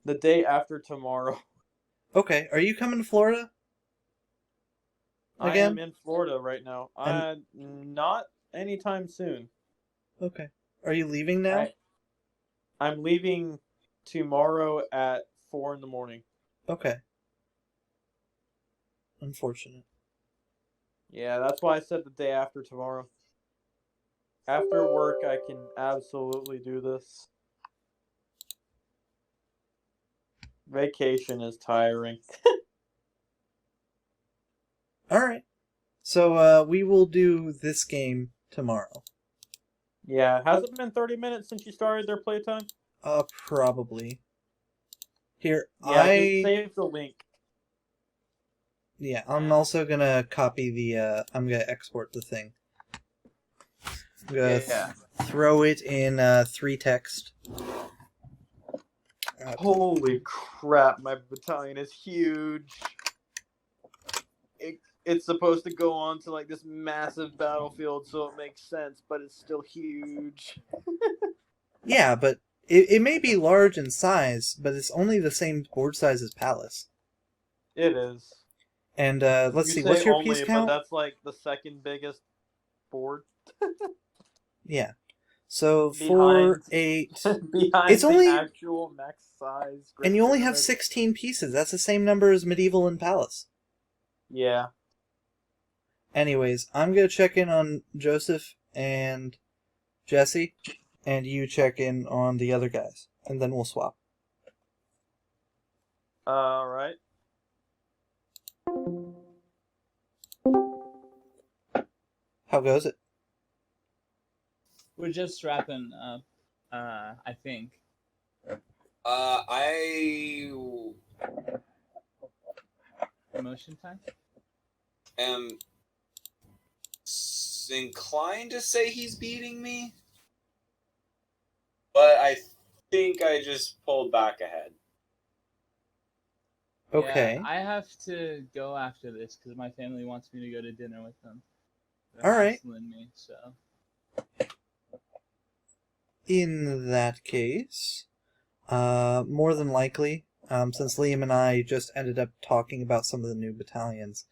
The day after tomorrow. Okay, are you coming to Florida I am again? in Florida right now. And Not anytime soon. okay, are you leaving now? I I'm leaving tomorrow at 4 in the morning. Okay, unfortunate. Yeah, that's why I said the day after tomorrow. After work, I can absolutely do this. Vacation is tiring. All right, so we will do this game tomorrow. Yeah, has it been 30 minutes since you started their playtime? Probably. Here, Yeah, just save the link. yeah, I'm also gonna copy the, I'm gonna export the thing. I'm gonna Yeah. throw it in 3 text. Holy crap, my battalion is huge. It's supposed to go on to like this massive battlefield, so it makes sense, but it's still huge. Yeah, but it may be large in size, but it's only the same board size as Palace. It is. And let's You see, say what's your piece only, but count? that's like the second biggest board Yeah. So behind 4, 8. It's behind the only, actual max size and Great you only have Pyramid. 16 pieces. That's the same number as Medieval and Palace. Yeah. Anyways, I'm gonna check in on Joseph and Jesse, and you check in on the other guys, and then we'll swap. All right. How goes it? We're just wrapping up, I think. I Promotion time? am inclined to say he's beating me, but I think I just pulled back ahead. Okay. Yeah, I have to go after this because my family wants me to go to dinner with them. They're All right. hassling me, so. In that case, more than likely, since Liam and I just ended up talking about some of the new battalions,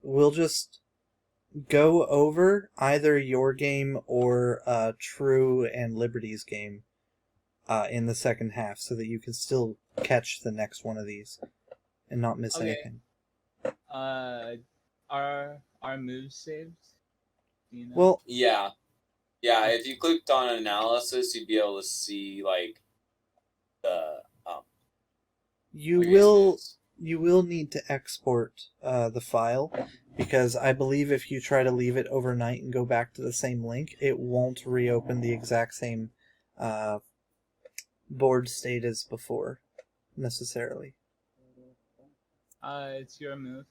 we'll just go over either your game or True and Liberty's game in the second half so that you can still catch the next one of these and not miss Okay. anything. Are moves saved? Do you know? Well, Yeah. If you clicked on analysis, you'd be able to see like the you I guess will moves. you will need to export the file because I believe if you try to leave it overnight and go back to the same link, it won't reopen the exact same board state as before necessarily. It's your move.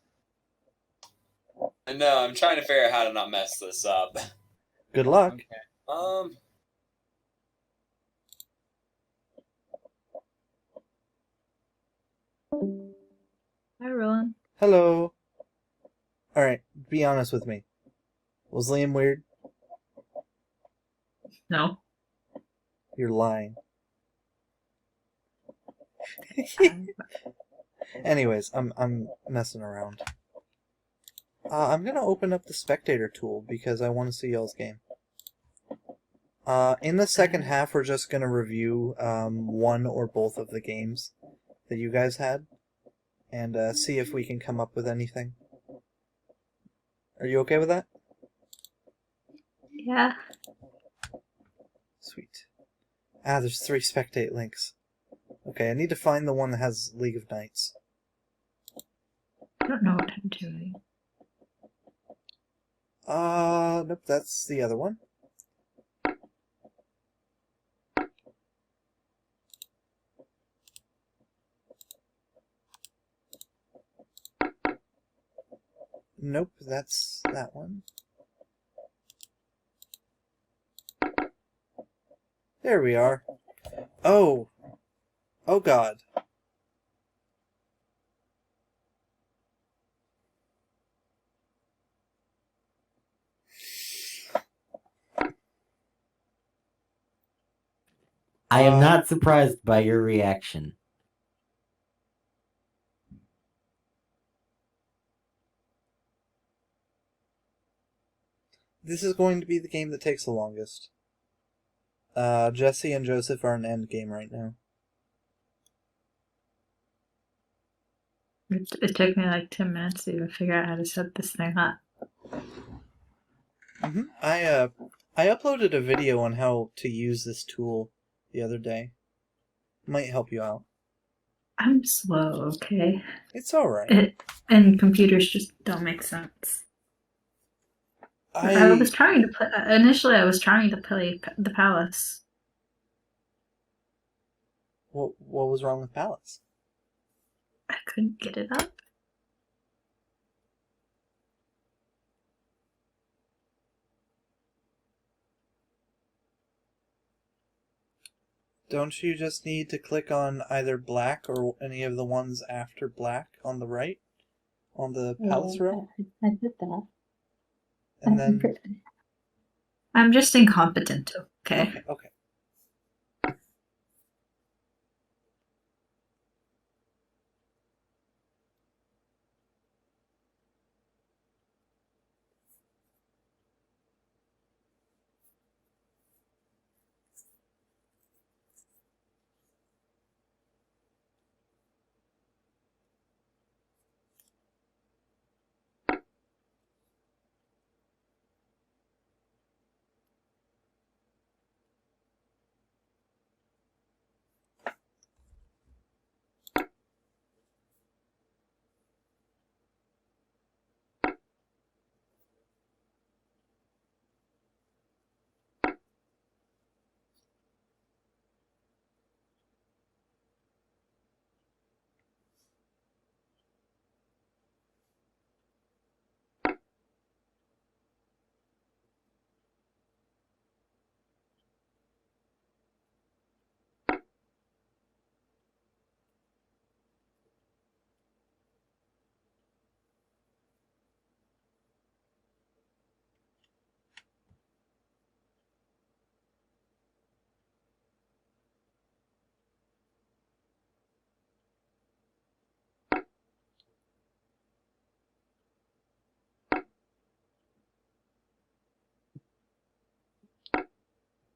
No, I'm trying to figure out how to not mess this up. Good luck. Okay. Hi, everyone. Hello. Alright, be honest with me. Was Liam weird? No. You're lying. Anyways, I'm messing around. I'm gonna open up the spectator tool because I want to see y'all's game. In the second half, we're just gonna review one or both of the games that you guys had, and see if we can come up with anything. Are you okay with that? Yeah. Sweet. There's 3 spectate links. Okay, I need to find the one that has League of Knights. I don't know what I'm doing. Nope, that's the other one. Nope, that's that one. There we are. Oh. Oh god. I am not surprised by your reaction. This is going to be the game that takes the longest. Jesse and Joseph are in end game right now. It took me like 10 minutes to even figure out how to set this thing up. I uploaded a video on how to use this tool the other day. Might help you out. I'm slow, okay? It's alright. And computers just don't make sense. I was trying to play. Initially, I was trying to play the Palace. What was wrong with Palace? I couldn't get it up. Don't you just need to click on either black or any of the ones after black on the right? On the Palace row? I did that. And then... I'm just incompetent, okay? Okay.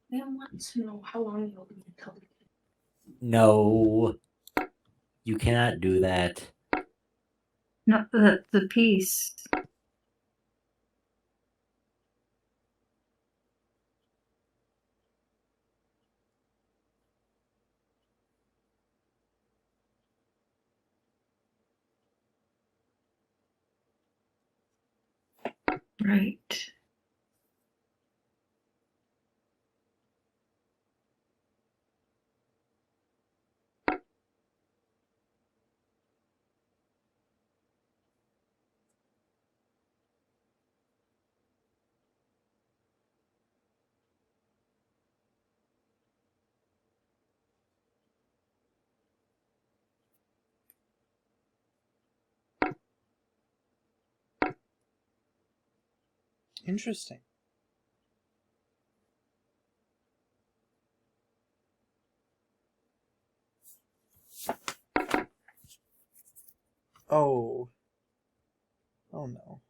I want to know how long you'll be until. No. You cannot do that. No, the piece. Right. Interesting. Oh. Oh no.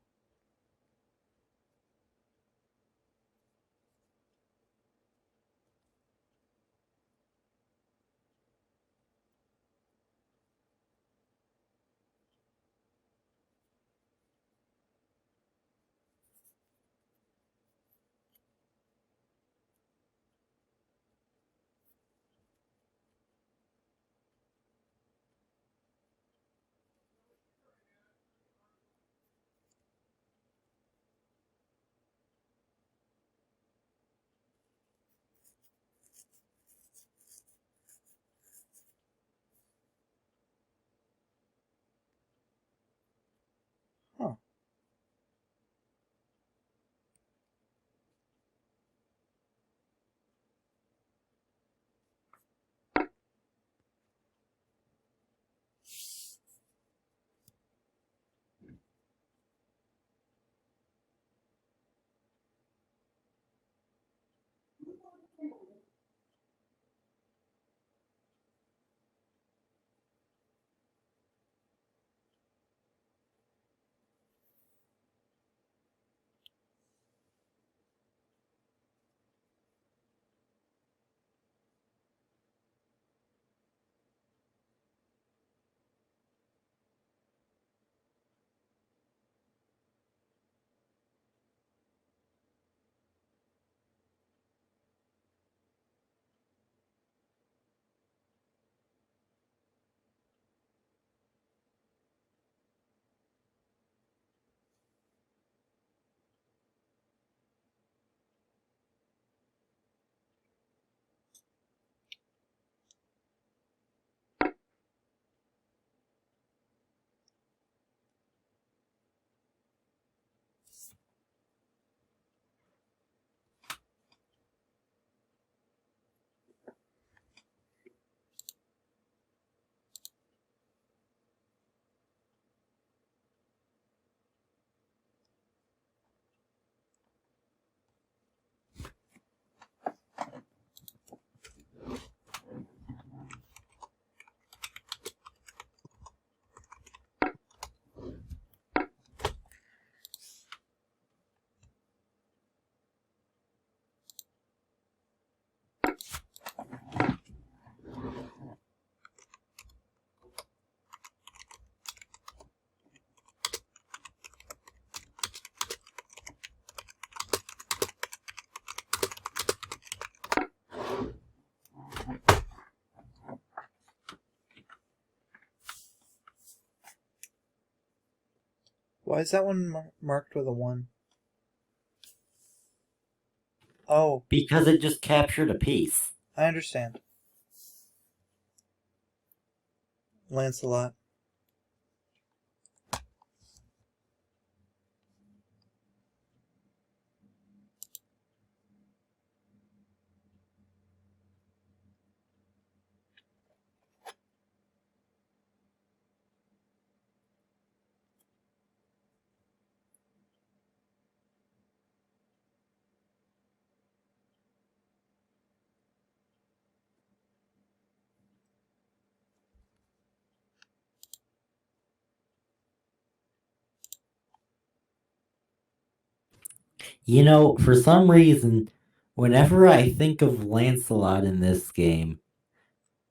Why is that one marked with a 1? Oh, Because it just captured a piece. I understand. Lancelot. You know, for some reason, whenever I think of Lancelot in this game,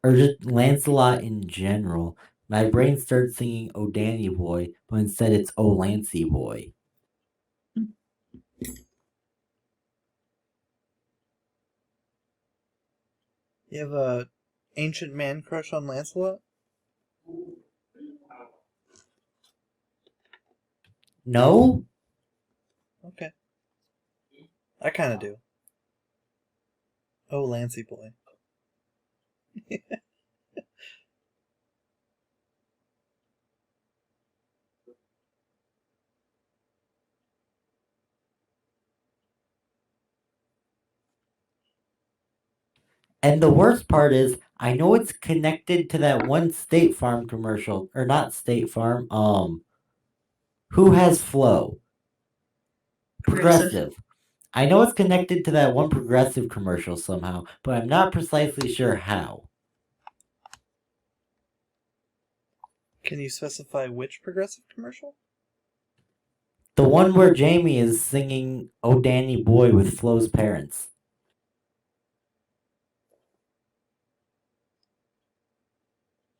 or just Lancelot in general, my brain starts singing "Oh Danny Boy," but instead it's "Oh Lancy Boy." You have a ancient man crush on Lancelot? No? Okay. I kind of do. Oh, Lancy boy. And the worst part is, I know it's connected to that one State Farm commercial, or not State Farm, Who Has Flow? Progressive. I know it's connected to that one Progressive commercial somehow, but I'm not precisely sure how. Can you specify which Progressive commercial? The one where Jamie is singing "Oh Danny Boy" with Flo's parents.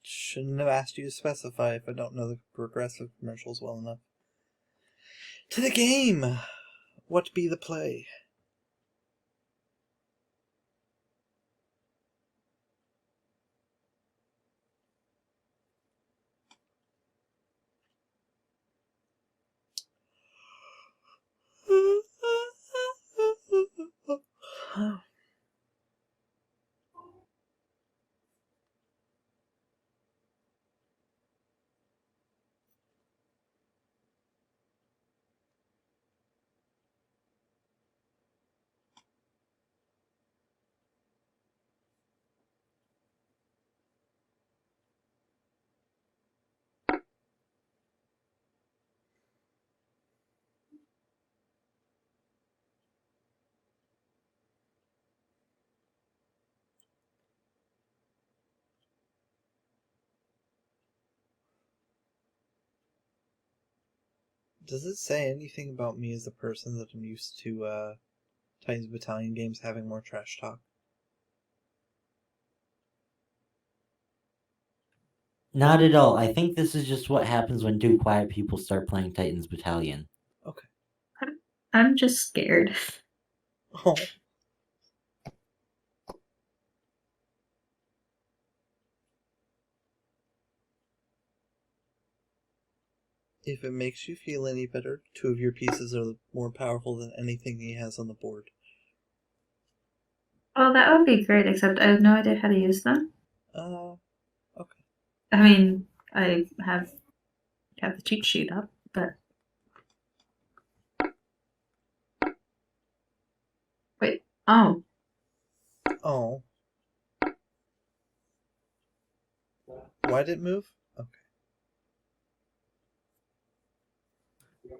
Shouldn't have asked you to specify if I don't know the Progressive commercials well enough. To the game! What be the play? Does it say anything about me as a person that I'm used to Titans Battalion games having more trash talk? Not at all. I think this is just what happens when two quiet people start playing Titans Battalion. Okay. I'm just scared. Oh. If it makes you feel any better, 2 of your pieces are more powerful than anything he has on the board. Oh, that would be great, except I have no idea how to use them. Okay. I mean, I have the cheat sheet up, but wait. Oh, Oh. Why did it move? Okay.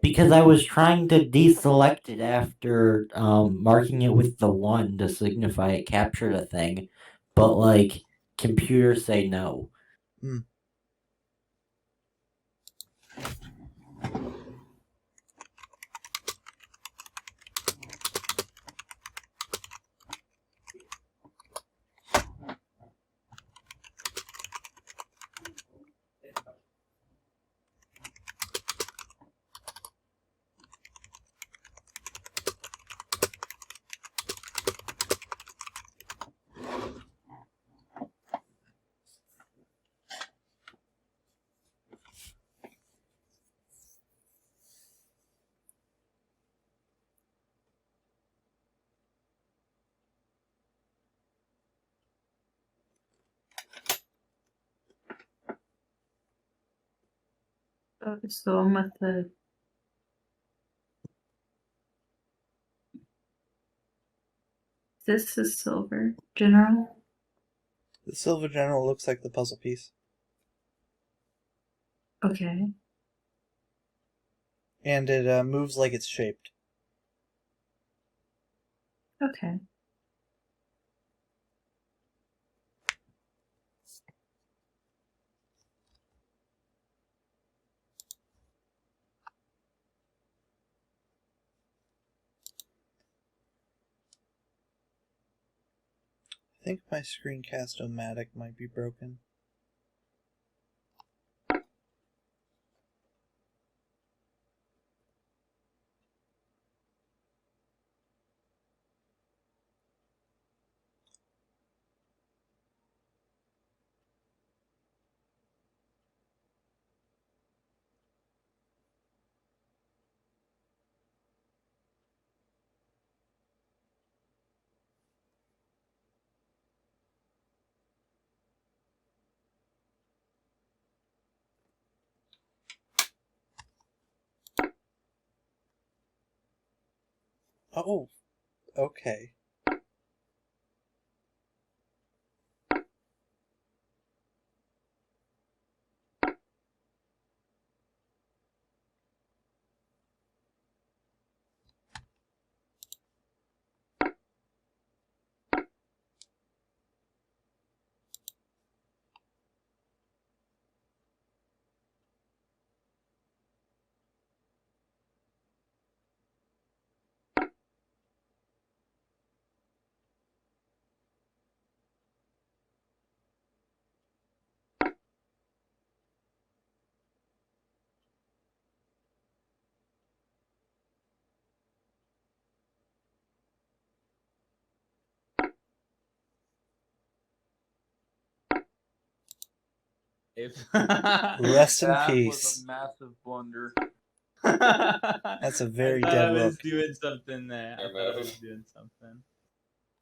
Because I was trying to deselect it after marking it with the 1 to signify it captured a thing, but like computers say no. Hmm. Oh, it's the one with the. This is silver general. The silver general looks like the puzzle piece. Okay. And it moves like it's shaped. Okay. I think my screencast-o-matic might be broken. Oh, okay. If Rest in That peace. was a massive blunder. That's a very I thought dead I was look. doing something there. I Fair thought I move. was doing something.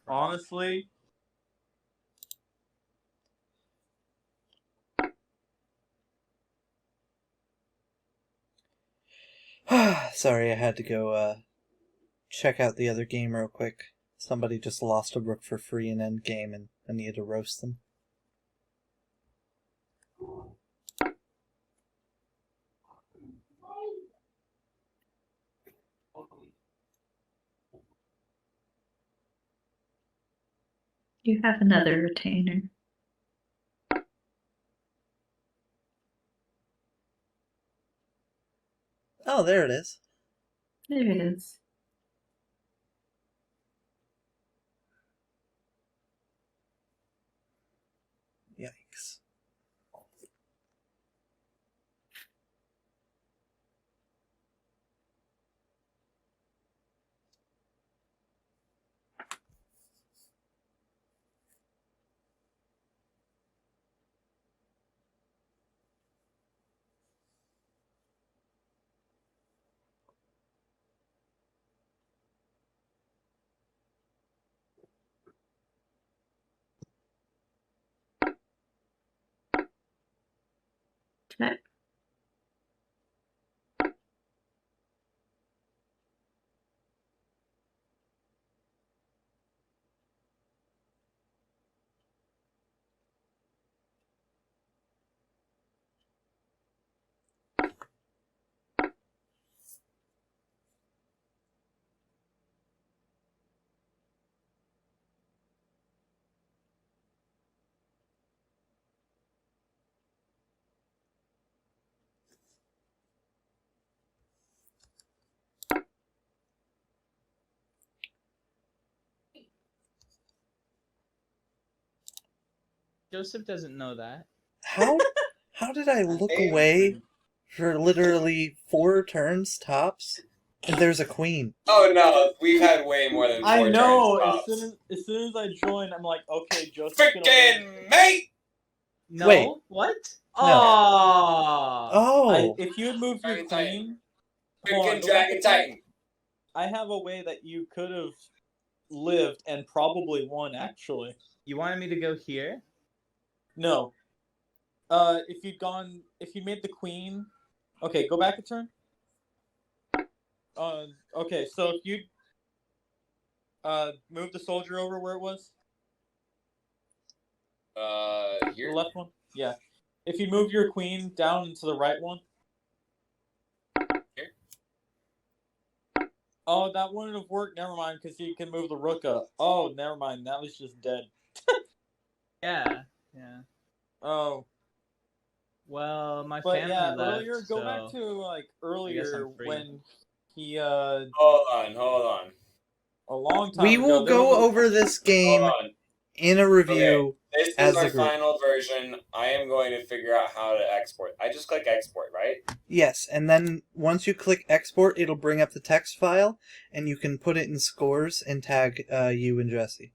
Honestly, Sorry, I had to go check out the other game real quick. Somebody just lost a rook for free in endgame and I needed to roast them. You have another retainer. Oh, there it is. There it is. Yikes. Check. Joseph doesn't know that. How did I look Hey, away for literally 4 turns tops? And there's a queen. Oh no, we've had way more than 4 I know. turns As tops. soon as I joined, I'm like, okay, Joseph's gonna win. Freaking mate! No. Wait. What? No. Oh. Oh! If you had moved your Dragon Titan. queen, hold on, Freaking go back Dragon a sec. Titan. I have a way that you could have lived and probably won. Actually, You wanted me to go here? no. If you made the queen, Okay, go back a turn. Okay, so if you move the soldier over where it was, the Here. left one. Yeah. If you move your queen down into the right one. Here. Oh, that wouldn't have worked. Never mind, because you can move the rook up. Oh, never mind. That was just dead. Yeah. Oh. Well, my But family yeah, left. earlier, go so back to like earlier free. when he Hold on. a long time We ago. will there go was a- over this Hold game on. in a review This is as our a group. final version. I am going to figure out how to export. I just click export, right? Yes, and then once you click export, it'll bring up the text file, and you can put it in scores and tag you and Jesse.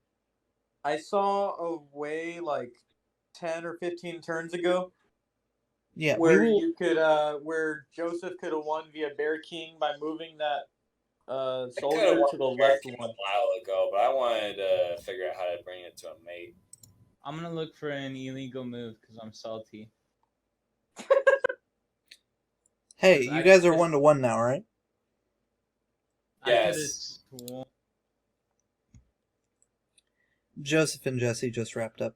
I saw a way like 10 or 15 turns ago Yeah, where we will. you could where Joseph could have won via Bear King by moving that I could have soldier won to the the Bear left King one. a while ago, but I wanted to figure out how to bring it to a mate. I'm gonna look for an illegal move because I'm salty. Hey, you guys are 1-1 now, right? I could have Yes. sworn. Joseph and Jesse just wrapped up.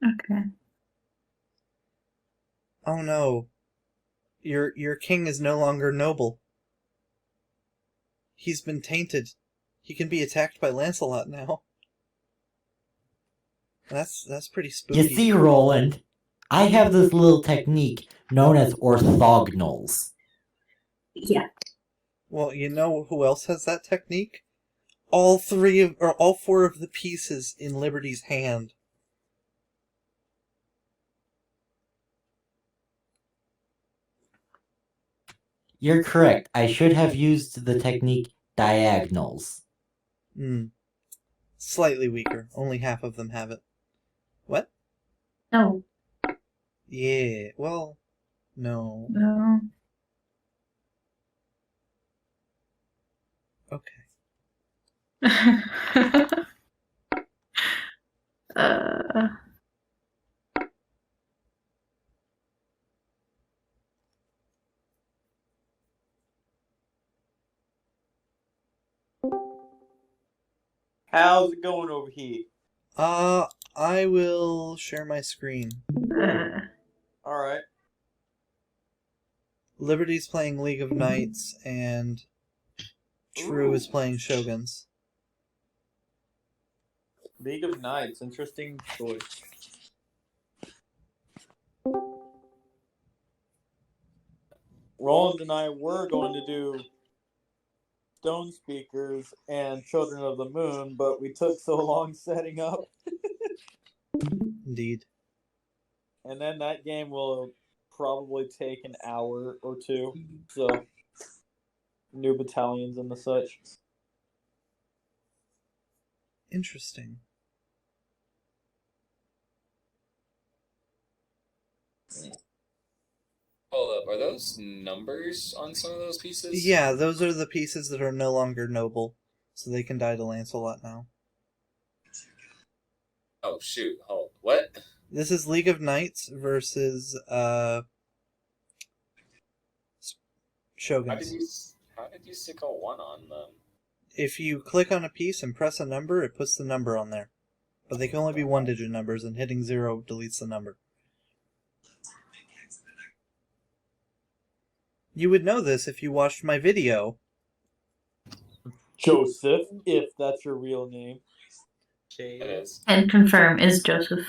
Okay. Oh no, your king is no longer noble. He's been tainted. He can be attacked by Lancelot now. That's pretty spooky. You see, Roland, I have this little technique known as orthogonals. Yeah. Well, you know who else has that technique? All four of the pieces in Liberty's hand. You're correct. I should have used the technique diagonals. Slightly weaker. Only half of them have it. What? No. Yeah, well, no. No. Okay. uh. How's it going over here? I will share my screen. All right. Liberty's playing League of Knights, and True is playing Shoguns. League of Knights, interesting choice. Roland and I were going to do Stone Speakers and Children of the Moon, but we took so long setting up. Indeed. And then that game will probably take an hour or two. So, new battalions and the such. Interesting. Hold up, are those numbers on some of those pieces? Yeah, those are the pieces that are no longer noble, so they can die to Lancelot now. Oh shoot, hold. What? This is League of Knights versus Shoguns. How did you stick a 1 on them? If you click on a piece and press a number, it puts the number on there. But they can only be one-digit numbers, and hitting 0 deletes the number. You would know this if you watched my video. Joseph, if that's your real name. It is. And confirm is Joseph.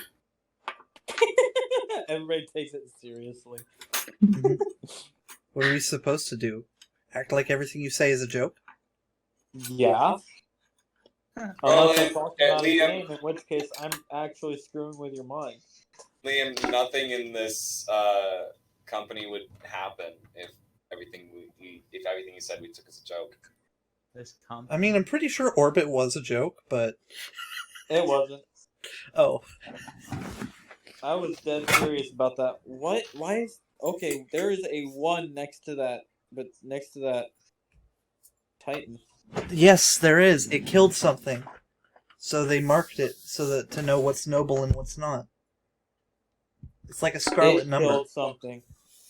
Everybody takes it seriously. What are we supposed to do? Act like everything you say is a joke? Yeah. Well, Unless I'm talking about a Liam- game, in which case I'm actually screwing with your mind. Liam, nothing in this company would happen if everything you said we took as a joke. This comp. I mean, I'm pretty sure Orbit was a joke, but... It wasn't. Oh. I was dead serious about that. What? Why is... Okay, there is a 1 next to that, but next to that Titan. Yes, there is. It killed something. So they marked it so that to know what's noble and what's not. It's like a scarlet It number. killed something.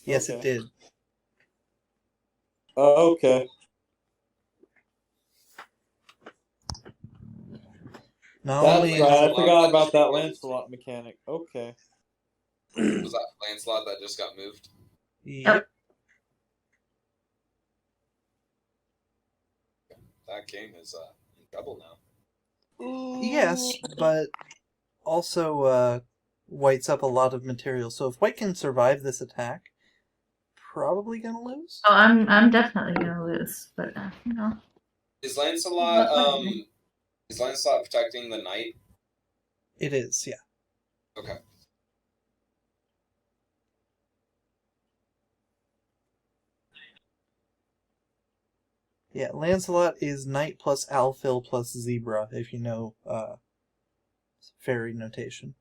Yes, it Okay. did. Okay. Not That's only right. I Lancelot forgot that about just that moved. Lancelot mechanic. Okay. Was that Lancelot that just got moved? Yep. That game is in trouble now. Yes, but also whites up a lot of material. So if white can survive this attack, probably gonna lose. Oh, I'm definitely gonna lose, but you know. Is Lancelot protecting the knight? It is, yeah. Okay. Yeah, Lancelot is knight plus alphil plus zebra, if you know fairy notation.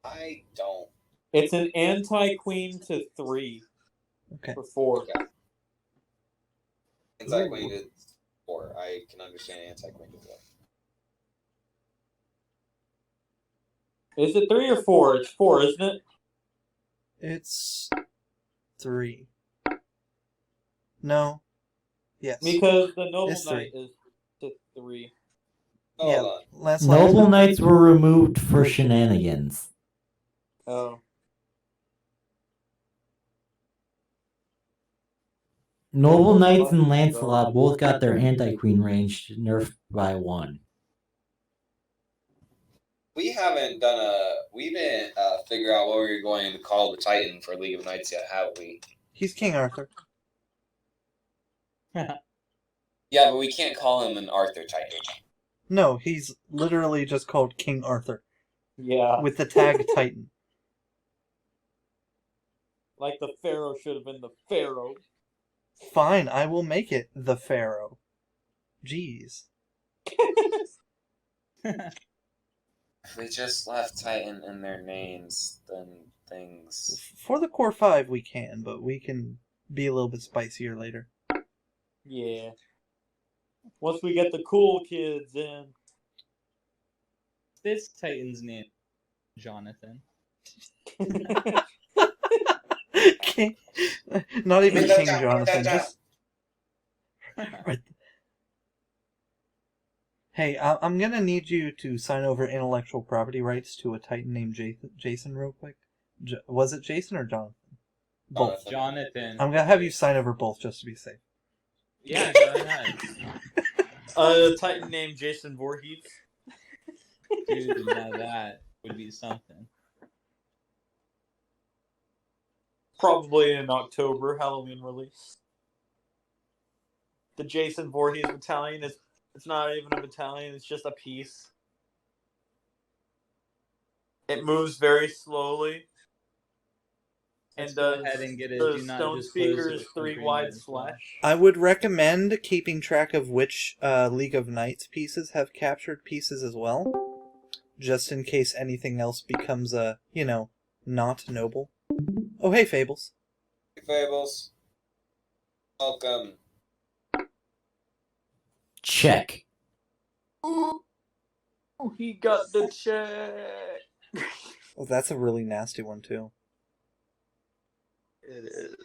I don't. It's an anti-queen to 3 Okay. for 4. Okay. Anti-queen to 4. I can understand anti-queen to 4. Is it 3 or 4? It's 4, isn't it? It's 3. No. Yes. Because the noble It's knight 3. is to 3. Hold Yeah, on. Lancelot. Noble knights were removed for shenanigans. Oh. Noble knights and Lancelot both got their anti-queen range nerfed by 1. We haven't we didn't figure out what we were going to call the Titan for League of Knights yet, have we? He's King Arthur. Yeah, but we can't call him an Arthur Titan. No, he's literally just called King Arthur. Yeah. With the tag Titan. Like the Pharaoh should have been the Pharaoh. Fine, I will make it the Pharaoh. Jeez. If they just left Titan in their names, then things. For the core 5 we can, but we can be a little bit spicier later. Yeah. Once we get the cool kids in. This Titan's name, Jonathan. King, not even King Jonathan, just... Right. Hey, I'm gonna need you to sign over intellectual property rights to a Titan named Jason real quick. Was it Jason or Jonathan? Both. Jonathan. I'm gonna have you sign over both just to be safe. Yeah, go ahead. A Titan named Jason Voorhees. Dude, now that would be something. Probably in October, Halloween release. The Jason Voorhees battalion is, it's not even a battalion, it's just a piece. It moves very slowly. Let's And go ahead and get it. the Do not stone disclose speaker's it 3 between wide you as well. slash. I would recommend keeping track of which League of Knights pieces have captured pieces as well. Just in case anything else becomes not noble. Oh, hey, Fables. Hey, Fables. Welcome. Check. Ooh, he got the check. Oh, that's a really nasty one, too. It is.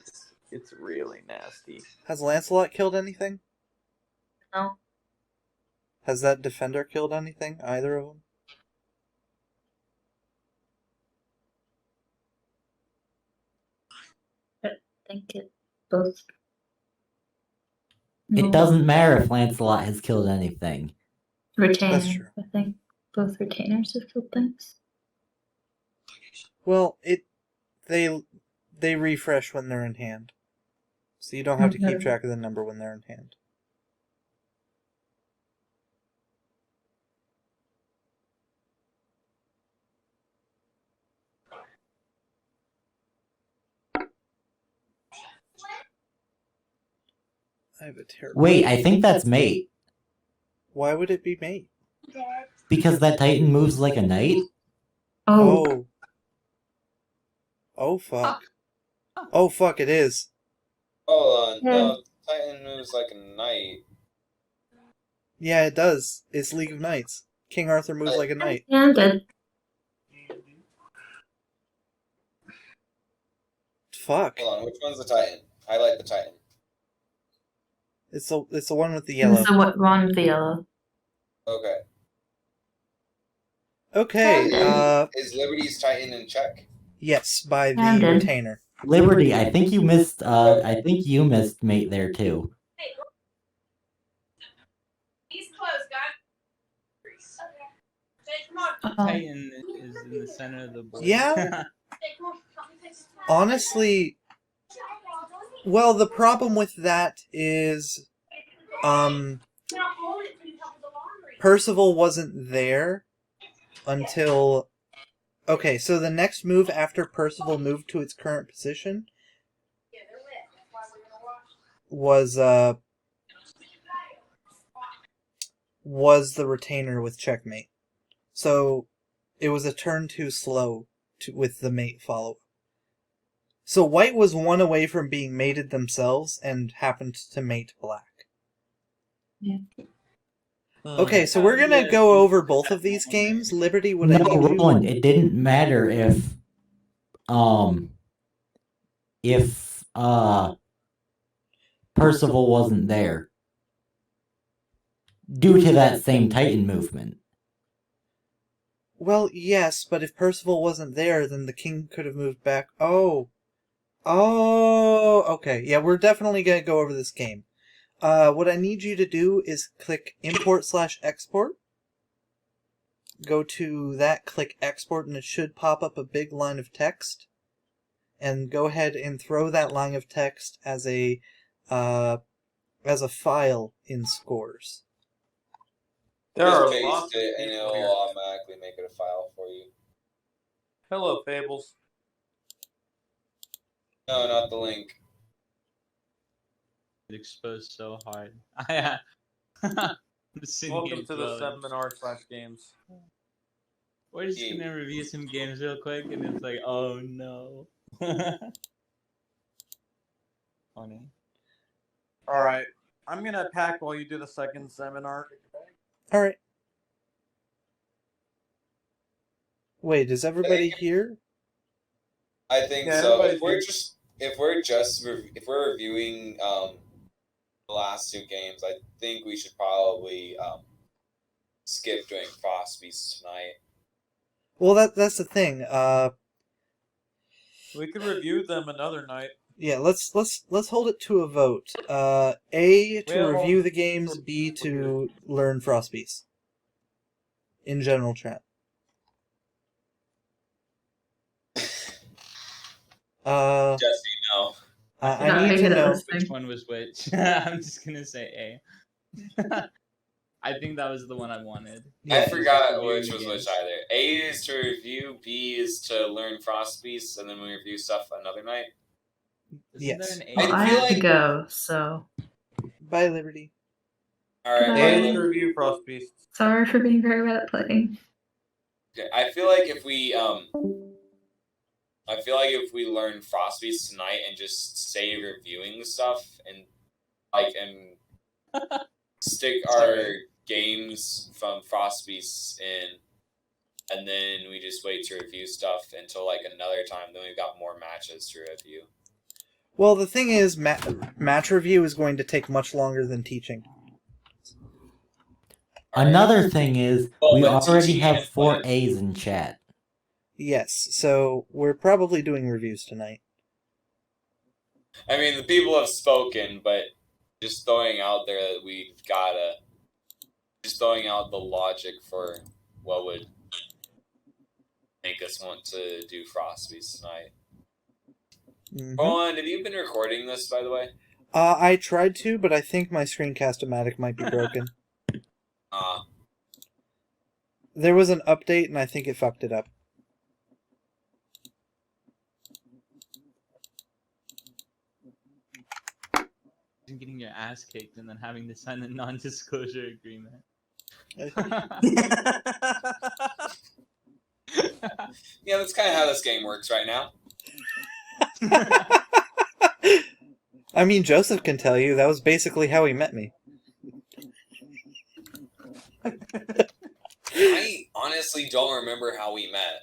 It's really nasty. Has Lancelot killed anything? No. Has that defender killed anything? Either of them? I think it both. It doesn't matter if Lancelot has killed anything. Retainer. That's true. I think both retainers have killed things. Well, they refresh when they're in hand. So you don't have to keep track of the number when they're in hand. I have a terrible... Wait, I think that's mate. Why would it be mate? Because that Titan moves like a knight? Oh. Oh. Oh, fuck. Oh, fuck, it is. Hold on. No, Titan moves like a knight. Yeah, it does. It's League of Knights. King Arthur moves like a knight. Yeah, I'm good. fuck? Hold on, which one's the Titan? Highlight the Titan. It's the one with the yellow. It's the one with the yellow. Okay. Okay. Is Liberty's Titan in check? Yes, by the I'm good. retainer. Liberty, I think you missed. I think you missed mate there too. He's close, guys. Okay, come on. Oh, Titan is in the center of the board. Yeah. Hey, come on. Honestly, well, the problem with that is, Percival wasn't there until. Okay, so the next move after Percival moved to its current position was the retainer with checkmate. So it was a turn too slow with the mate follow. So white was one away from being mated themselves and happened to mate black. Yeah. Okay, so we're gonna go over both of these games. Liberty, would I No, need you? Roland, it didn't matter if Percival wasn't there due to that same Titan movement. Well, yes, but if Percival wasn't there, then the king could have moved back. Oh, okay. Yeah, we're definitely gonna go over this game. What I need you to do is click import/export. Go to that, click export, and it should pop up a big line of text. And go ahead and throw that line of text as a file in Scores. There are Just lots paste of it and people it'll here. automatically make it a file for you. Hello, Fables. No, not the link. Exposed so hard. Welcome to the seminar/games. We're just gonna review some games real quick, and it's like, oh no. Funny. All right, I'm gonna pack while you do the second seminar. All right. Wait, is everybody here? I think Yeah, so. everybody's If we're reviewing the last two games, I think we should probably skip doing Frostbeast tonight. Well, that's the thing. We could review them another night. Yeah, let's hold it to a vote. A, to Well, review the games. B, to learn Frostbeast. In general chat. Jesse, no. I Not need very to good at know. listening. Which one was which? I'm just gonna say A. I think that was the one I wanted. Yeah. I forgot Reviewing which was games. which either. A is to review, B is to learn Frostbeast, and then we review stuff another night. Isn't Yes. there an A? Well, I feel have to like- go, so Bye, Liberty. Alright, Bye. A is well, to review Frostbeast. sorry for being very bad at playing. okay. I feel like if we learn Frostbeast tonight and just stay reviewing stuff and stick our games from Frostbeast in, and then we just wait to review stuff until another time, then we've got more matches to review. Well, the thing is, match review is going to take much longer than teaching. Another thing is, Well, we but already teaching have and 4 fun. A's in chat. Yes, so we're probably doing reviews tonight. I mean, the people have spoken, but just throwing out there that just throwing out the logic for what would make us want to do Frostbeast tonight. Mhm. Roland, have you been recording this, by the way? I tried to, but I think my screencast-o-matic might be broken. There was an update, and I think it fucked it up. Getting your ass kicked and then having to sign a non-disclosure agreement. Yeah, that's kind of how this game works right now. I mean, Joseph can tell you, that was basically how he met me. I honestly don't remember how we met.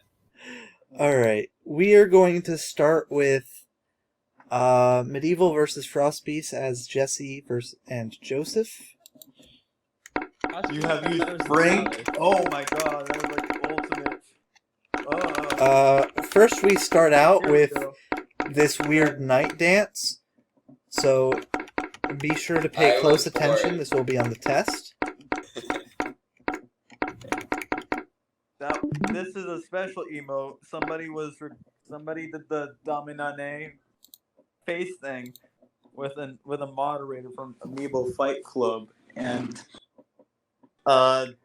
Alright, we are going to start with Medieval versus Frost Beast as Jesse and Joseph. You have That used was Frank. valid. Oh my god, that was like the ultimate. First we start out Here we with go. this weird night dance. So be sure to pay I close was for attention. it. This will be on the test. This is a special emote. Somebody did the Dominane face thing with a moderator from Amiibo Fight Club, and and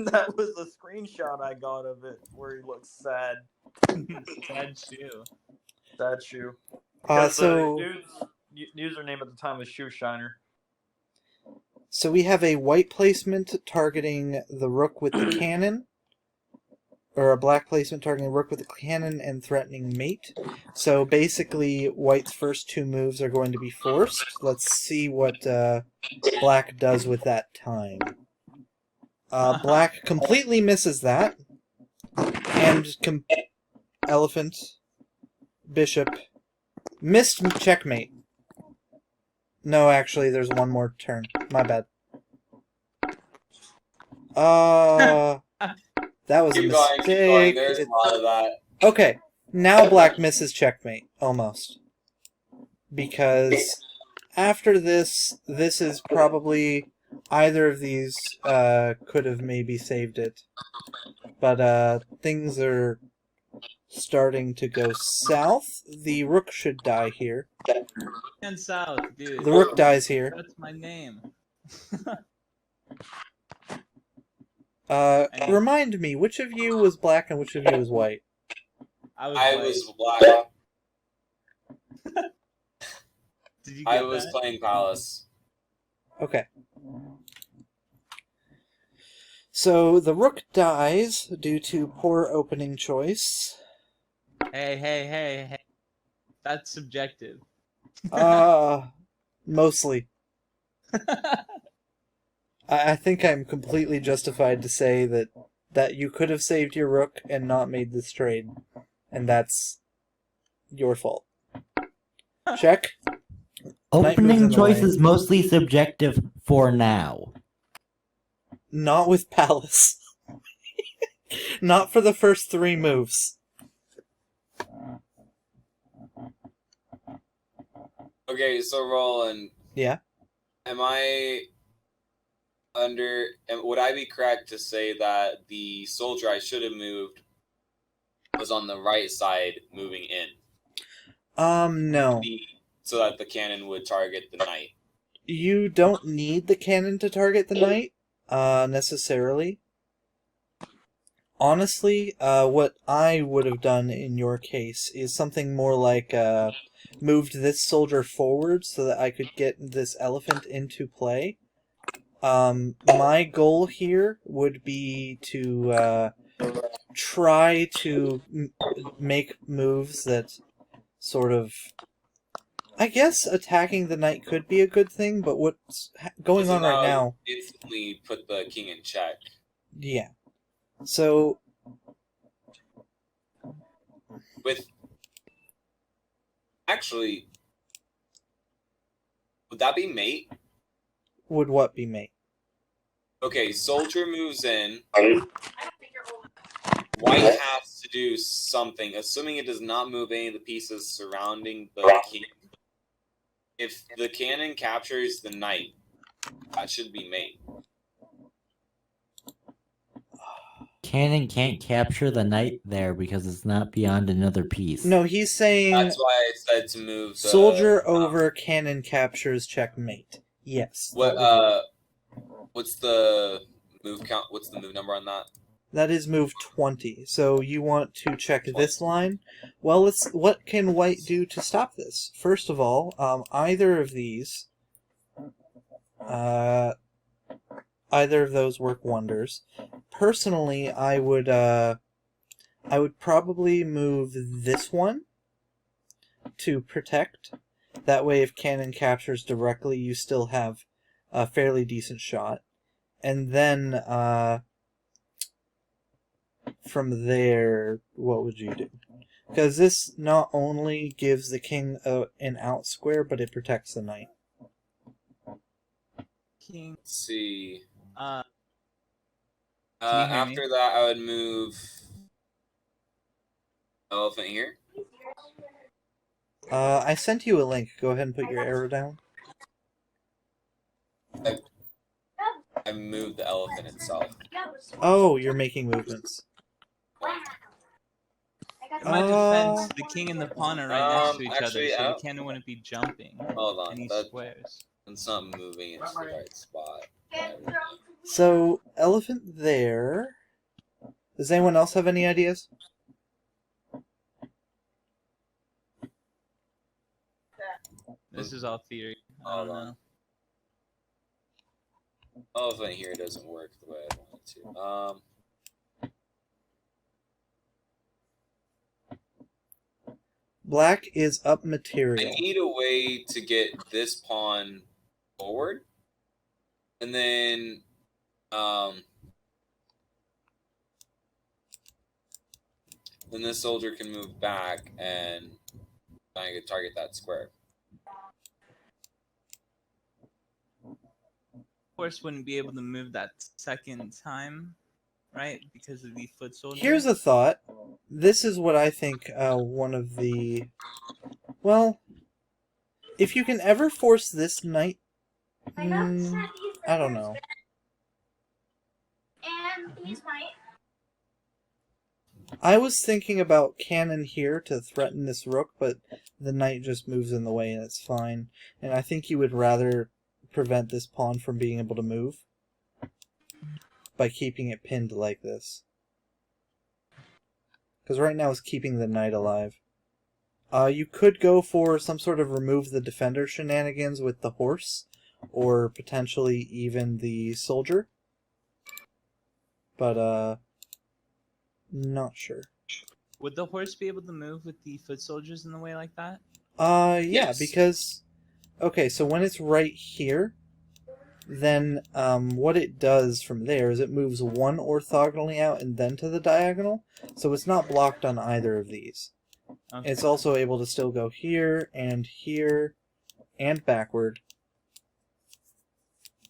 that was a screenshot I got of it where he looks sad. Sad shoe. Sad shoe. So the dude's username at the time was Shoe Shiner. So we have a white placement targeting the rook with the cannon, or a black placement targeting the rook with the cannon and threatening mate. So basically, white's first two moves are going to be forced. Let's see what black does with that time. Black completely misses that. And elephant, bishop, missed checkmate. No, actually, there's one more turn. My bad. That was a Keep going, mistake. keep going. There's a lot of that. Okay, now black misses checkmate, almost. Because after this is probably... Either of these could have maybe saved it. But things are starting to go south. The rook should die here. And south, dude. The rook dies here. That's my name. Remind me, which of you was black and which of you was white? I I white. was black. Did you get I was that? playing Palace. Okay. So the rook dies due to poor opening choice. Hey. That's subjective. Mostly. I think I'm completely justified to say that you could have saved your rook and not made this trade. And that's your fault. Check. Knight moves in Opening the choice way. is mostly subjective for now. Not with Palace. Not for the first three moves. Okay, so Roland. Yeah? Would I be correct to say that the soldier I should have moved was on the right side moving in? No. So that the cannon would target the knight. You don't need the cannon to target the knight, necessarily. Honestly, what I would have done in your case is something more like, moved this soldier forward so that I could get this elephant into play. My goal here would be to, try to make moves that sort of... I guess attacking the knight could be a good thing, but what's going on right now... Instantly put the king in check. Yeah. So... Actually, would that be mate? Would what be mate? Okay, soldier moves in. White has to do something, assuming it does not move any of the pieces surrounding the king. If the cannon captures the knight, that should be mate. Cannon can't capture the knight there because it's not beyond another piece. No, he's saying... That's why I said to move the... Soldier over cannon captures checkmate. Yes. What's the move count? What's the move number on that? That is move 20. So you want to check this line? Well, what can white do to stop this? First of all, either of these... either of those work wonders. Personally, I would probably move this one to protect. That way, if cannon captures directly, you still have a fairly decent shot. And then, from there, what would you do? Because this not only gives the king an out square, but it protects the knight. King. Let's see. Can you hear me? After that, I would move elephant here. I sent you a link. Go ahead and put your arrow down. I moved the elephant itself. Oh, you're making movements. In my defense, the king and the pawn are right next to each actually, other, so the cannon wouldn't be jumping Hold on. any That's squares. not moving into the right spot. So, elephant there. Does anyone else have any ideas? This is all theory. I don't know. Elephant here doesn't work the way I want it to. Black is up I material. need a way to get this pawn forward, and then this soldier can move back and I can target that square. Horse wouldn't be able to move that second time, right? Because of the foot soldier. Here's a thought. This is what I think one of the... Well, if you can ever force this knight... I don't know. I was thinking about cannon here to threaten this rook, but the knight just moves in the way and it's fine. And I think you would rather prevent this pawn from being able to move by keeping it pinned like this. Because right now it's keeping the knight alive. You could go for some sort of remove the defender shenanigans with the horse, or potentially even the soldier. But, not sure. Would the horse be able to move with the foot soldiers in the way like that? Yeah, Yes. because... Okay, so when it's right here, then what it does from there is it moves one orthogonally out and then to the diagonal, so it's not blocked on either of these. Okay. It's also able to still go here and backward.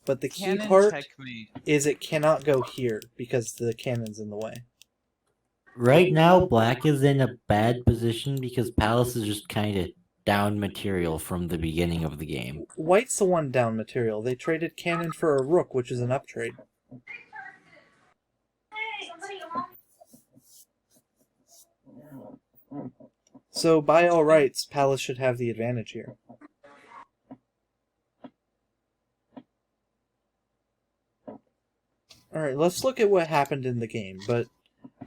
But the key Cannon part checkmate. is it cannot go here because the cannon's in the way. Right now, black is in a bad position because Palace is just kind of down material from the beginning of the game. White's the one down material. They traded cannon for a rook, which is an uptrade. So by all rights, Palace should have the advantage here. Alright, let's look at what happened in the game, but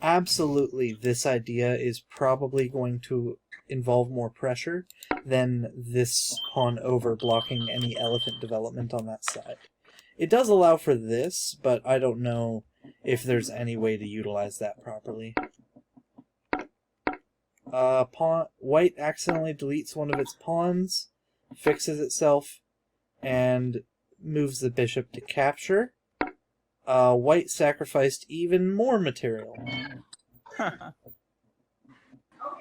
absolutely this idea is probably going to involve more pressure than this pawn over blocking any elephant development on that side. It does allow for this, but I don't know if there's any way to utilize that properly. White accidentally deletes one of its pawns, fixes itself, and moves the bishop to capture. White sacrificed even more material.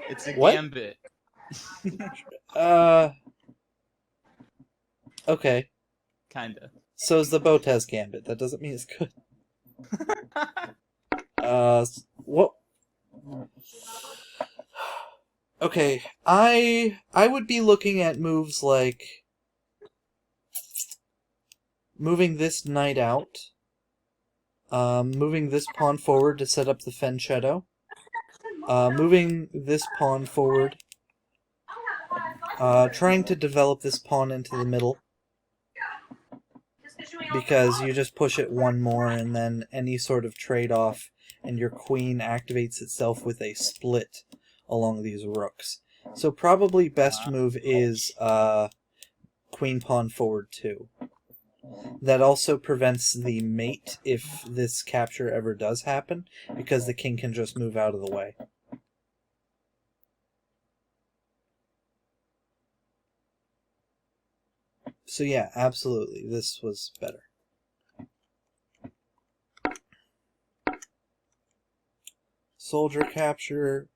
It's a What? gambit. Okay. Kinda. So is the Botez Gambit. That doesn't mean it's good. What? Okay, I would be looking at moves like moving this knight out, moving this pawn forward to set up the Fen Shadow, moving this pawn forward, trying to develop this pawn into the middle, because you just push it one more and then any sort of trade-off and your queen activates itself with a split along these rooks. So probably best move is queen pawn forward 2. That also prevents the mate if this capture ever does happen, because the king can just move out of the way. So yeah, absolutely, this was better. Soldier capture,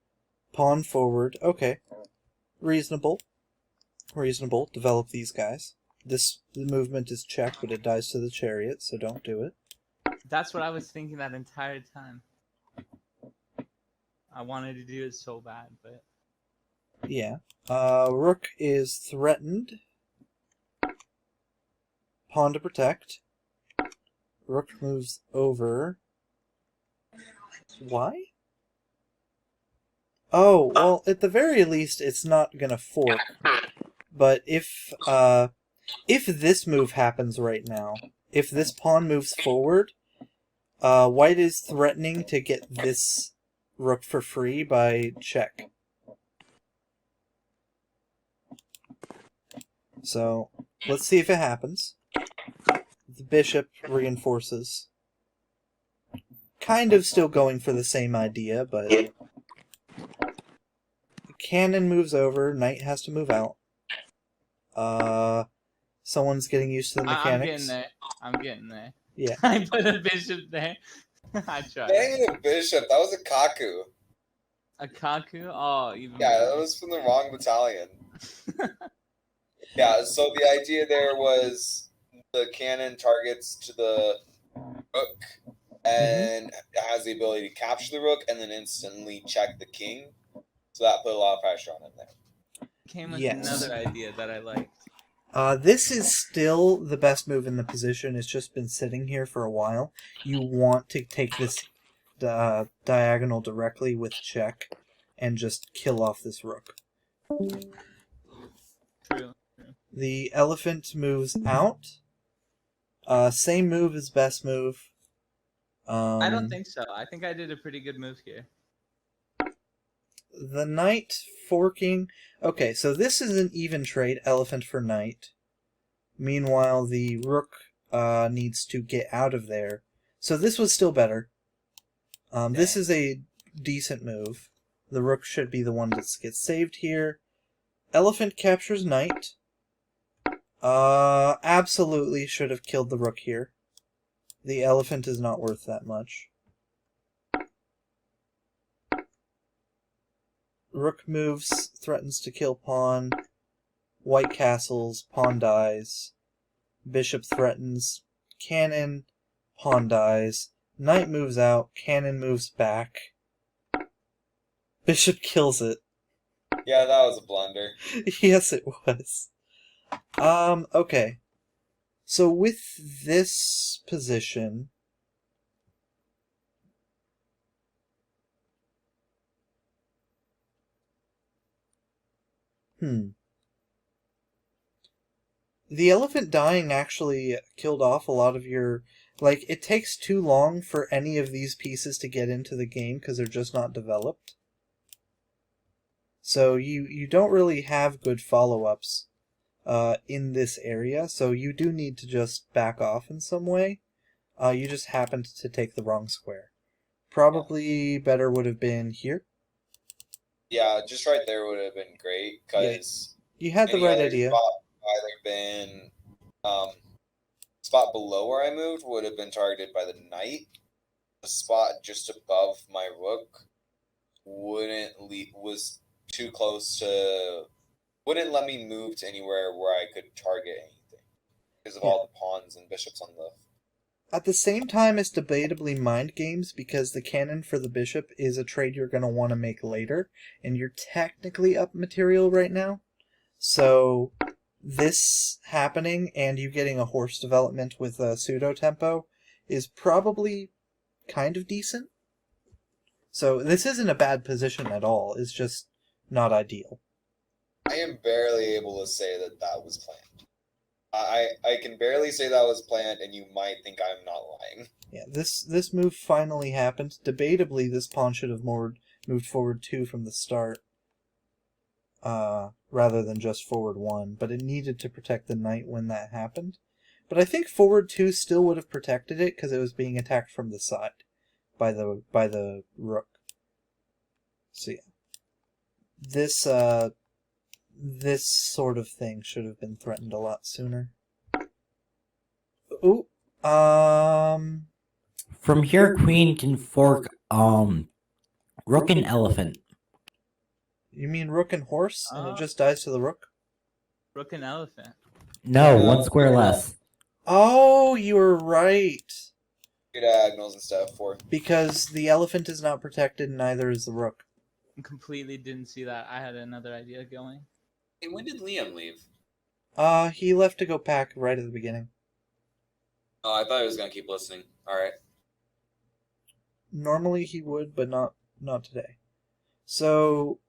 Pawn forward. Okay. Reasonable. Reasonable. Develop these guys. The movement is checked, but it dies to the chariot, so don't do it. That's what I was thinking that entire time. I wanted to do it so bad, but Yeah. Rook is threatened. Pawn to protect. Rook moves over. Why? Oh, well, at the very least, it's not gonna fork. But if this move happens right now, if this pawn moves forward, white is threatening to get this rook for free by check. So, let's see if it happens. The bishop reinforces. Kind of still going for the same idea, but... The cannon moves over, knight has to move out. Someone's getting used to the mechanics. I'm getting there. Yeah. I put a bishop there. I tried. That ain't a bishop. That was a kaku. A kaku? Oh, even Yeah, that was from the wrong battalion. Yeah, so the idea there was the cannon targets to the rook and has the ability to capture the rook and then instantly check the king. So that put a lot of pressure on him there. Came with Yes. another idea that I liked. This is still the best move in the position. It's just been sitting here for a while. You want to take this diagonal directly with check and just kill off this rook. True. The elephant moves out. Same move as best move. I don't think so. I think I did a pretty good move here. The knight forking... Okay, so this is an even trade, elephant for knight. Meanwhile, the rook needs to get out of there. So this was still better. This is a decent move. The rook should be the one that gets saved here. Elephant captures knight. Absolutely should have killed the rook here. The elephant is not worth that much. Rook moves, threatens to kill pawn. White castles, pawn dies. Bishop threatens, cannon, pawn dies. Knight moves out, cannon moves back. Bishop kills it. Yeah, that was a blunder. Yes, it was. Okay. So with this position... The elephant dying actually killed off a lot of your... Like, it takes too long for any of these pieces to get into the game because they're just not developed. So you don't really have good follow-ups in this area, so you do need to just back off in some way. You just happened to take the wrong square. Probably better would have been here. Yeah, just right there would have been great because You had the right idea. Spot either been spot below where I moved would have been targeted by the knight. The spot just above my rook was too close to wouldn't let me move to anywhere where I could target anything because of all the pawns and bishops on the. At the same time, it's debatably mind games because the cannon for the bishop is a trade you're going to want to make later, and you're technically up material right now. So this happening and you getting a horse development with a pseudo tempo is probably kind of decent. So this isn't a bad position at all. It's just not ideal. I am barely able to say that that was planned. I can barely say that was planned, and you might think I'm not lying. Yeah, this move finally happened. Debatably, this pawn should have moved forward 2 from the start, rather than just forward 1. But it needed to protect the knight when that happened. But I think forward 2 still would have protected it because it was being attacked from the side by the rook. So yeah, this sort of thing should have been threatened a lot sooner. Ooh, From here, queen can fork rook and elephant. You mean rook and horse, and it Oh. just dies to the rook? Rook and elephant. No, No, one square no. less. Oh, you were right. Diagonals and stuff for. Because the elephant is not protected, and neither is the rook. Completely didn't see that. I had another idea going. Hey, when did Liam leave? He left to go pack right at the beginning. Oh, I thought he was gonna keep listening. All right. Normally he would, but not today. So,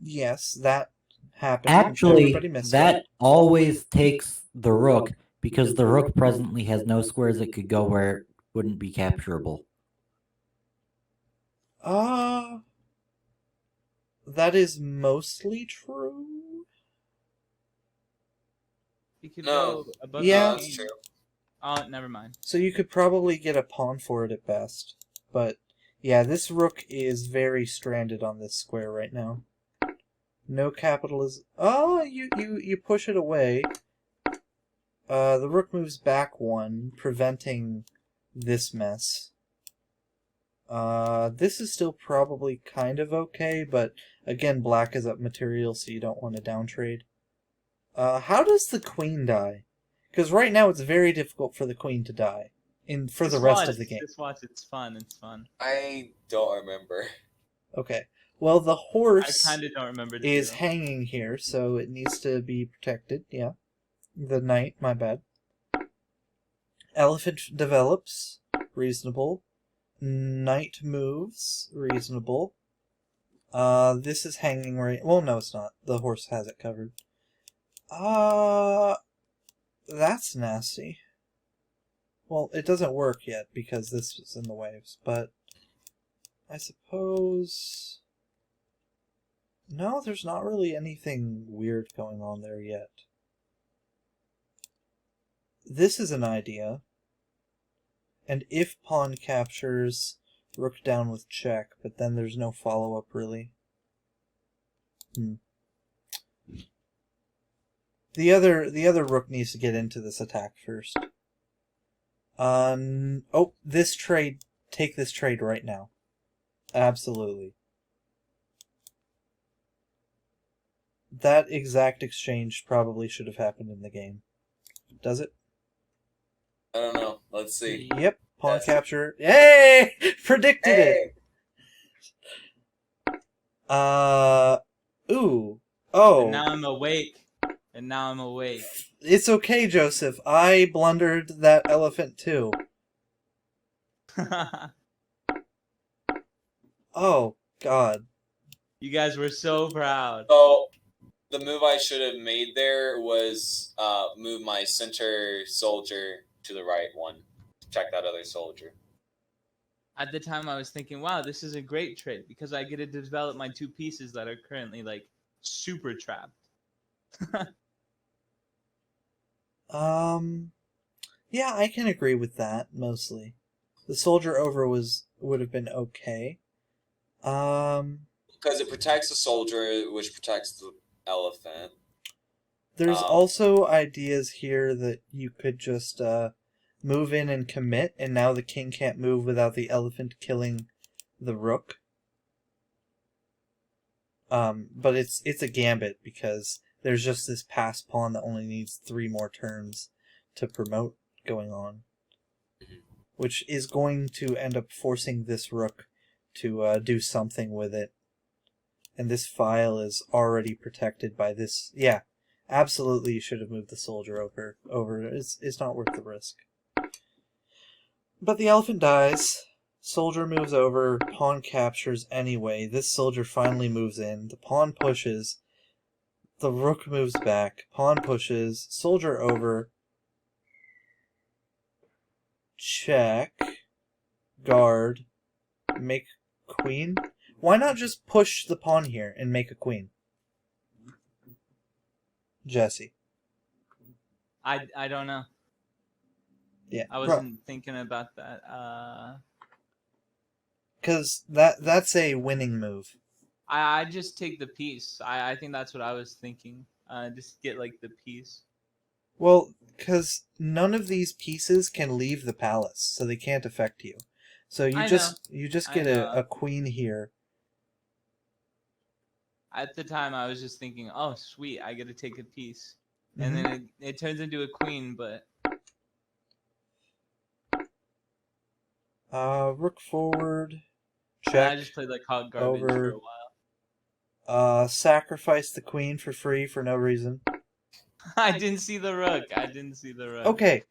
yes, that happened. Actually, Everybody missed that it. always takes the rook, because the rook presently has no squares it could go where it wouldn't be capturable. That is mostly true. You could No. go above Yeah. the That's king. true. Oh, never mind. So you could probably get a pawn for it at best. But, yeah, this rook is very stranded on this square right now. No capital is... Oh, you push it away. The rook moves back one, preventing this mess. This is still probably kind of okay, but again, black is up material, so you don't want to downtrade. How does the queen die? Because right now it's very difficult for the queen to die for the rest of the game. Just watch. It's fun. It's fun. I don't remember. Okay. Well, the I horse kind of don't remember. is too. hanging here, so it needs to be protected. Yeah. The knight, my bad. Elephant develops. Reasonable. Knight moves. Reasonable. This is hanging right... Well, no, it's not. The horse has it covered. That's nasty. Well, it doesn't work yet because this is in the waves, but I suppose... No, there's not really anything weird going on there yet. This is an idea. And if pawn captures, rook down with check, but then there's no follow-up really. The other rook needs to get into this attack first. Oh, this trade, take this trade right now. Absolutely. That exact exchange probably should have happened in the game. Does it? I don't know. Let's see. Yep. Pawn Yes. capture. Hey! Predicted it! Ooh. Oh. And now I'm awake. And now I'm awake. It's okay, Joseph. I blundered that elephant too. Oh, God. You guys were so proud. So the move I should have made there was move my center soldier to the right one. Check that other soldier. At the time, I was thinking, wow, this is a great trade because I get to develop my two pieces that are currently like super trapped. Yeah, I can agree with that mostly. The soldier over would have been okay. Because it protects the soldier, which protects the elephant. There's also ideas here that you could just move in and commit, and now the king can't move without the elephant killing the rook. But it's a gambit because there's just this pass pawn that only needs 3 more turns to promote going on, which is going to end up forcing this rook to do something with it. And this file is already protected by this. Yeah, absolutely you should have moved the soldier over. It's not worth the risk. But the elephant dies. Soldier moves over. Pawn captures anyway. This soldier finally moves in. The pawn pushes. The rook moves back. Pawn pushes. Soldier over. Check. Guard. Make queen. Why not just push the pawn here and make a queen? Jesse. I don't know. Yeah. I wasn't thinking about that. Because that's a winning move. I just take the piece. I think that's what I was thinking. Just get like the piece. Well, because none of these pieces can leave the palace, so they can't affect you. So you I just know. get I know. a queen here. At the time, I was just thinking, oh, sweet, I get to take a piece. And Mhm. then it turns into a queen, but Rook forward. I Check. just played like hot garbage Over. for a while. Sacrifice the queen for free for no reason. I didn't see the rook. Okay,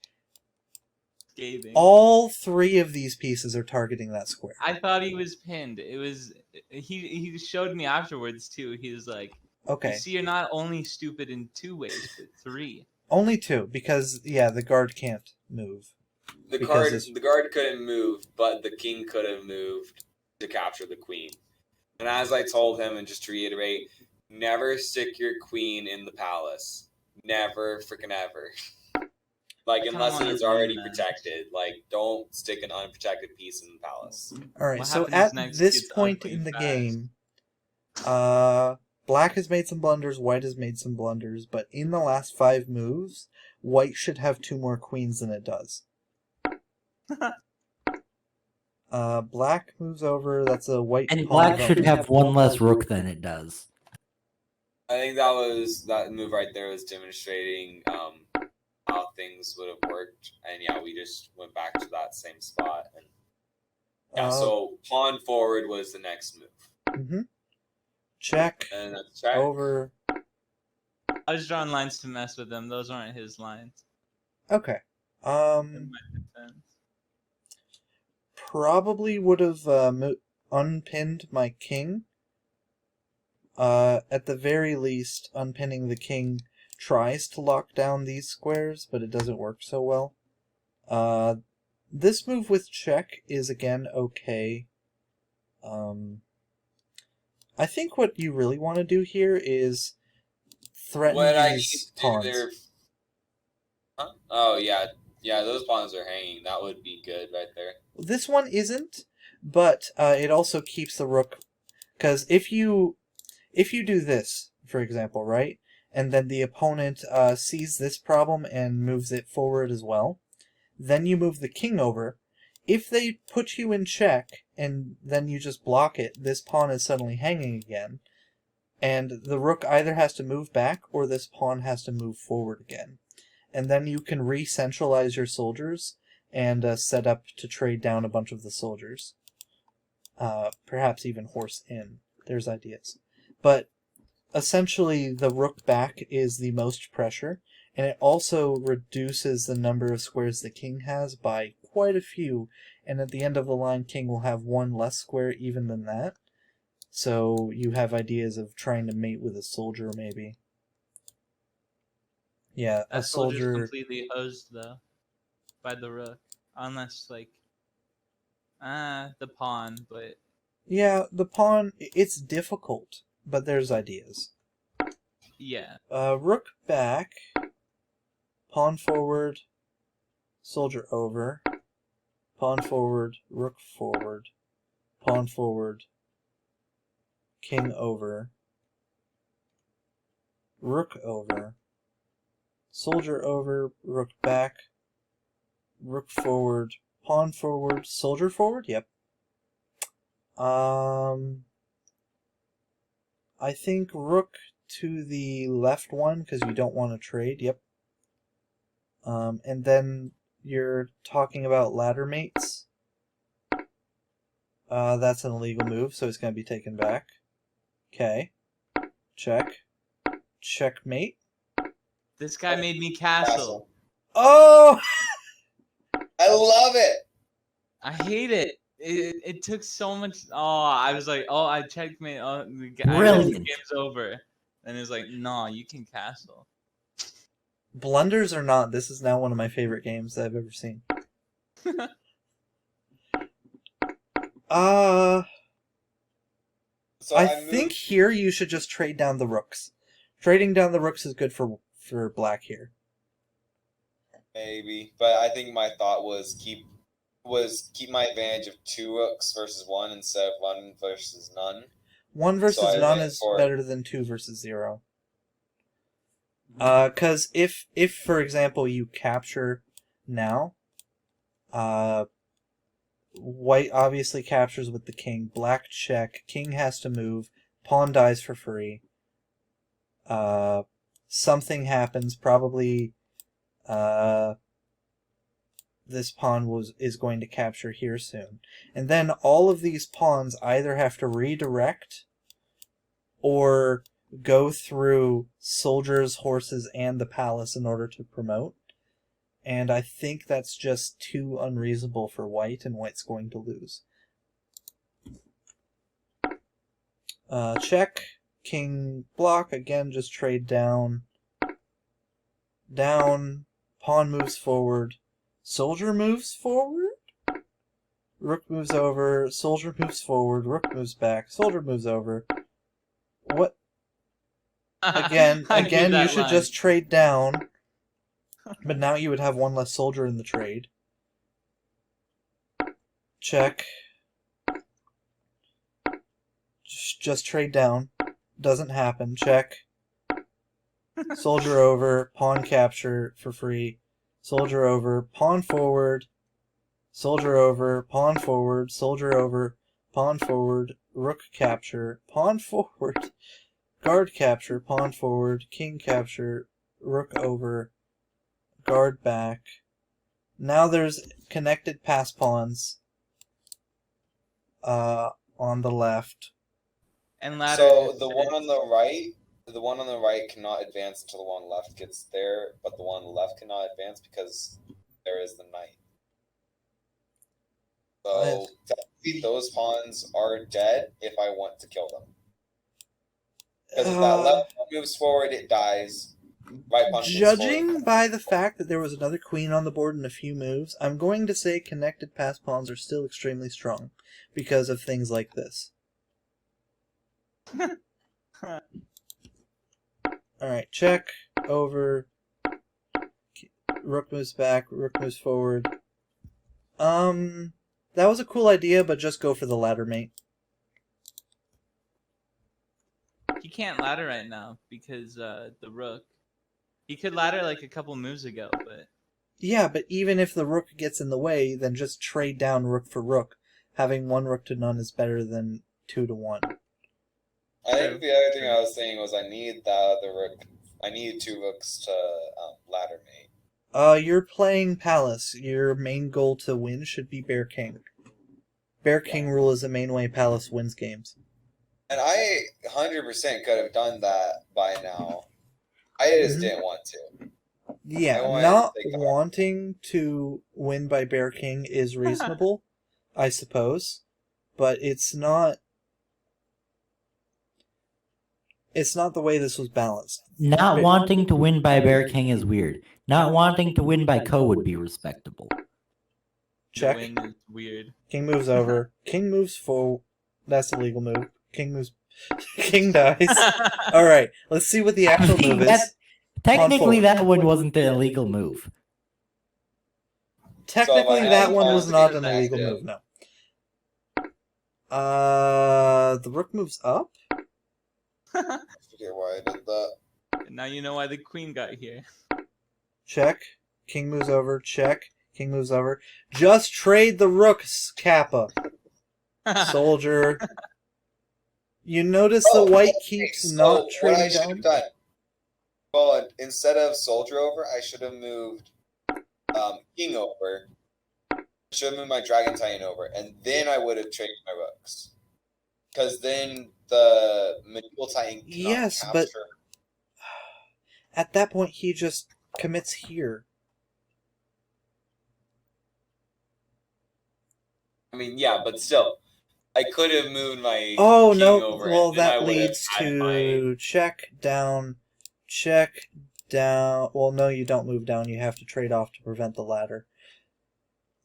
Scathing. all 3 of these pieces are targeting that square. I thought he was pinned. It was he showed me afterwards too. He was like, "You Okay, see, you're not only stupid in 2 ways, but 3." only 2 because the guard can't move. The Because it's- guard couldn't move, but the king could have moved to capture the queen. And as I told him, and just to reiterate, never stick your queen in the palace. Never freaking ever. Like, I kinda unless it wanna is already win that. protected. Like, don't stick an unprotected piece in the palace. All right, What so happens at next this gets point ugly in the fast. game, Black has made some blunders, White has made some blunders, but in the last 5 moves, White should have 2 more queens than it does. Black moves over. That's a white. And pawn black should button. have 1 less rook than it does. I think that move right there was demonstrating how things would have worked. And yeah, we just went back to that same spot. And yeah, so pawn forward was the next move. Mm-hmm. Check. And that's check. Over. I was drawing lines to mess with him. Those aren't his lines. Okay. In my defense. Probably would have unpinned my king. At the very least, unpinning the king tries to lock down these squares, but it doesn't work so well. This move with check is again okay. I think what you really want to do here is threaten these pawns. Huh? Oh yeah, those pawns are hanging. That would be good right there. This one isn't, but it also keeps the rook, because if you do this, for example, right, and then the opponent sees this problem and moves it forward as well, then you move the king over. If they put you in check and then you just block it, this pawn is suddenly hanging again, and the rook either has to move back or this pawn has to move forward again. And then you can re-centralize your soldiers and set up to trade down a bunch of the soldiers. Perhaps even horse in. There's ideas. But essentially the rook back is the most pressure, and it also reduces the number of squares the king has by quite a few, and at the end of the line king will have 1 less square even than that. So you have ideas of trying to mate with a soldier maybe. Yeah, That a soldier completely hosed though by the rook, unless like the pawn. But yeah, the pawn, it's difficult, but there's ideas. yeah, Rook back, pawn forward, soldier over, pawn forward, rook forward, pawn forward, king over, rook over, soldier over, rook back, rook forward, pawn forward, soldier forward, yep. I think rook to the left one, because you don't want to trade, yep. And then you're talking about ladder mates. That's an illegal move, so it's going to be taken back. Okay. Check. Checkmate. this guy made me castle. Oh! I love it. I hate it. It took so much. Oh, I was like, oh, I checkmate. Oh, the Brilliant. game's over. And it's like, no, you can castle. Blunders or not, this is now one of my favorite games that I've ever seen. So I think here you should just trade down the rooks. Trading down the rooks is good for black here. maybe, but I think my thought was keep my advantage of 2 rooks versus 1 instead of 1 versus none. 1 versus So I none went is for- better than 2 versus 0. Because if for example you capture now, white obviously captures with the king. Black check. King has to move. Pawn dies for free. Something happens. Probably this pawn is going to capture here soon. And then all of these pawns either have to redirect or go through soldiers, horses, and the palace in order to promote. And I think that's just too unreasonable for white, and white's going to lose. Check. King block. Again, just trade down. Down. Pawn moves forward. Soldier moves forward? Rook moves over. Soldier moves forward. Rook moves back. Soldier moves over. What? Again, I knew that you should line. just trade down. But now you would have one less soldier in the trade. Check. Just trade down. Doesn't happen. Check. Soldier over. Pawn capture for free. Soldier over. Pawn forward. Soldier over. Pawn forward. Soldier over. Pawn forward. Rook capture. Pawn forward. Guard capture. Pawn forward. King capture. Rook over. Guard back. Now there's connected pass pawns on the left. And ladder. So the one on the right cannot advance until the one left gets there, but the one left cannot advance because there is the knight. So technically those pawns are dead if I want to kill them. Because if that left pawn moves forward, it dies. Right pawn moves Judging forward. by the fact that there was another queen on the board in a few moves, I'm going to say connected pass pawns are still extremely strong because of things like this. Alright, check, over, rook moves back, rook moves forward. That was a cool idea, but just go for the ladder mate. He can't ladder right now because the rook. He could ladder like a couple moves ago, but Yeah, but even if the rook gets in the way, then just trade down rook for rook. Having 1 rook to none is better than 2 to 1. I think the other thing I was saying was I need that other rook. I need 2 rooks to ladder mate. You're playing Palace. Your main goal to win should be Bear King. Bear King rule is the main way Palace wins games. And I 100% could have done that by now. I just didn't want to. Yeah, not wanting to win by Bear King is reasonable, I suppose, but it's not the way this was balanced. Not wanting to win by Bear King is weird. Not wanting to win by Ko would be respectable. Check. the win is weird. King moves over. King moves forward. That's a legal move. King moves. King dies. Alright, let's see what the actual move is. Technically, that one wasn't an illegal move. Technically, So that one was not an active. illegal move, no. The rook moves up? I forget why I did that. And now you know why the queen got here. Check. King moves over. Check. King moves over. Just trade the rooks, Kappa. Soldier. You notice the white keeps not what I trading should down? have done. Well, instead of soldier over, I should have moved king over. I should have moved my dragon titan over, and then I would have traded my rooks. Because then the medieval titan cannot Yes, capture. but at that point he just commits here. I mean, yeah, but still, I could have moved my Oh king no! over. Well, and then I that would have leads had to check down. Well, no, you don't move down. You have to trade off to prevent the ladder.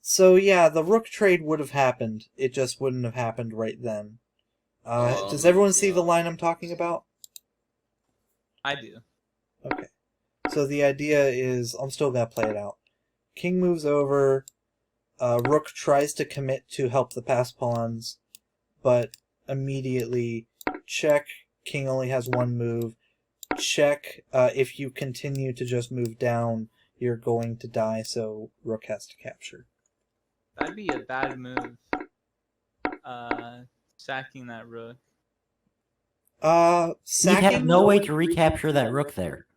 So yeah, the rook trade would have happened. It just wouldn't have happened right then. Does everyone see the line I'm talking about? I do. Okay. So the idea is, I'm still gonna play it out. King moves over. Rook tries to commit to help the pass pawns, but immediately check. King only has 1 move. Check. If you continue to just move down, you're going to die, so rook has to capture. That'd be a bad move. Sacking that rook. You'd have Sacking. no way to recapture that rook there.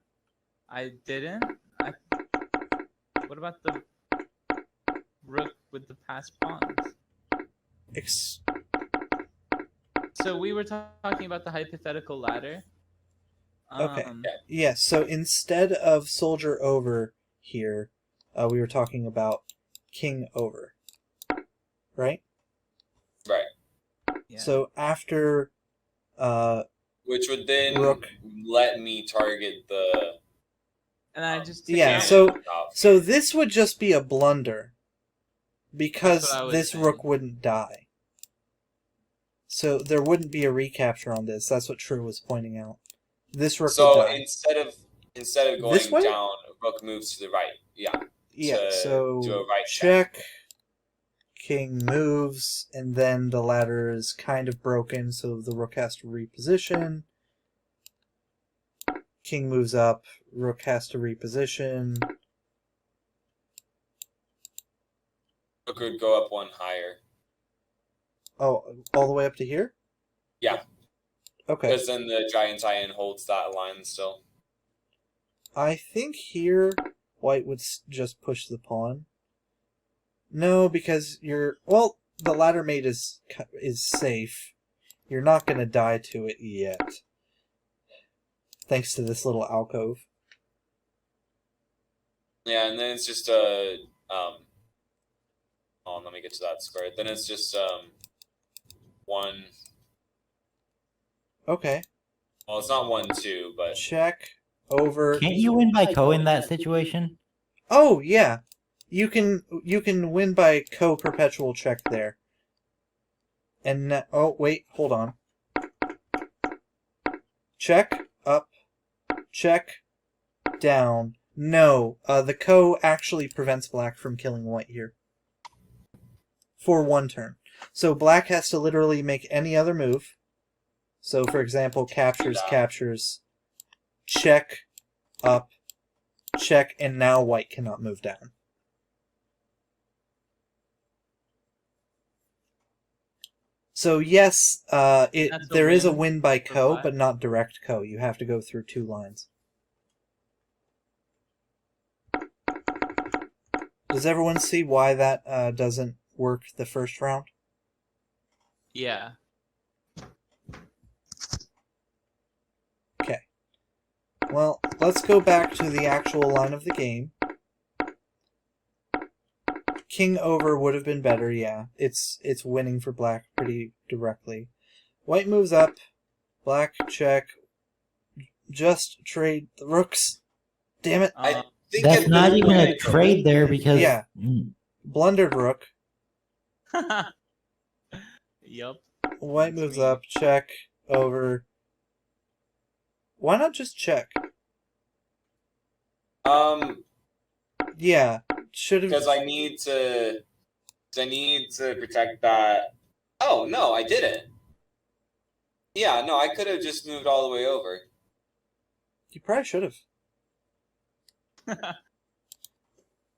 I didn't. What about the rook with the passed pawns? So we were talking about the hypothetical ladder. Okay. Yeah, so instead of soldier over here, we were talking about king over. Right? Right. Yeah. So after Which would then rook. let me target the. And I just took Yeah, out- so this would just be a blunder because That's what I was this saying. rook wouldn't die. So there wouldn't be a recapture on this. That's what True was pointing out. This rook would So die. instead of This going way? down, rook moves to the right. Yeah. Yeah, so to a right check, king moves, and then the ladder is kind of broken, so the rook has to reposition. King moves up, rook has to reposition. Rook would go up one higher. Oh, all the way up to here? Yeah. Okay. Because then the giant tie-in holds that line still. I think here white would just push the pawn. No, because well, the ladder mate is safe. You're not going to die to it yet. Thanks to this little alcove. Yeah, and then it's just let me get to that square. Then it's just one. Okay. Well, it's not 1-2, but Check over. Can't you win by ko in that situation? Oh yeah, you can win by co-perpetual check there. And oh wait, hold on. Check up, check down. No, the ko actually prevents black from killing white here for one turn. So black has to literally make any other move. So for example, captures, check up, check, and now white cannot move down. So yes, there is a win by ko, but not direct ko. You have to go through two lines. Does everyone see why that doesn't work the first round? Yeah. Okay. Well, let's go back to the actual line of the game. King over would have been better, yeah. It's winning for black pretty directly. White moves up. Black check. Just trade the rooks. Damn it. I think That's not even a trade there because Yeah. Blundered rook. Yup. White That's moves me. up. Check. Over. Why not just check? Yeah. Should have. Because I need to protect that. Oh no, I didn't. Yeah, no, I could have just moved all the way over. You probably should have. I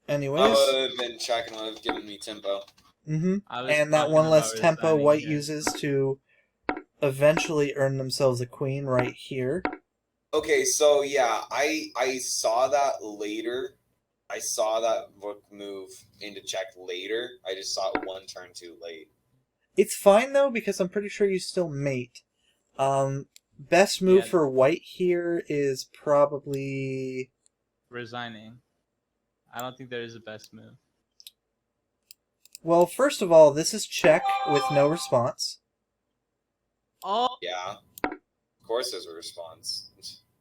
Anyways. would have been checking, would have given me tempo. Mm-hmm. I was And that talking one about less tempo resigning white here. uses to eventually earn themselves a queen right here. Okay, so yeah, I saw that later. I saw that rook move into check later. I just saw it one turn too late. It's fine though, because I'm pretty sure you still mate. Best move Yeah. for white here is probably... Resigning. I don't think there is a best move. Well, first of all, this is check with no response. Oh. Yeah, of course there's a response.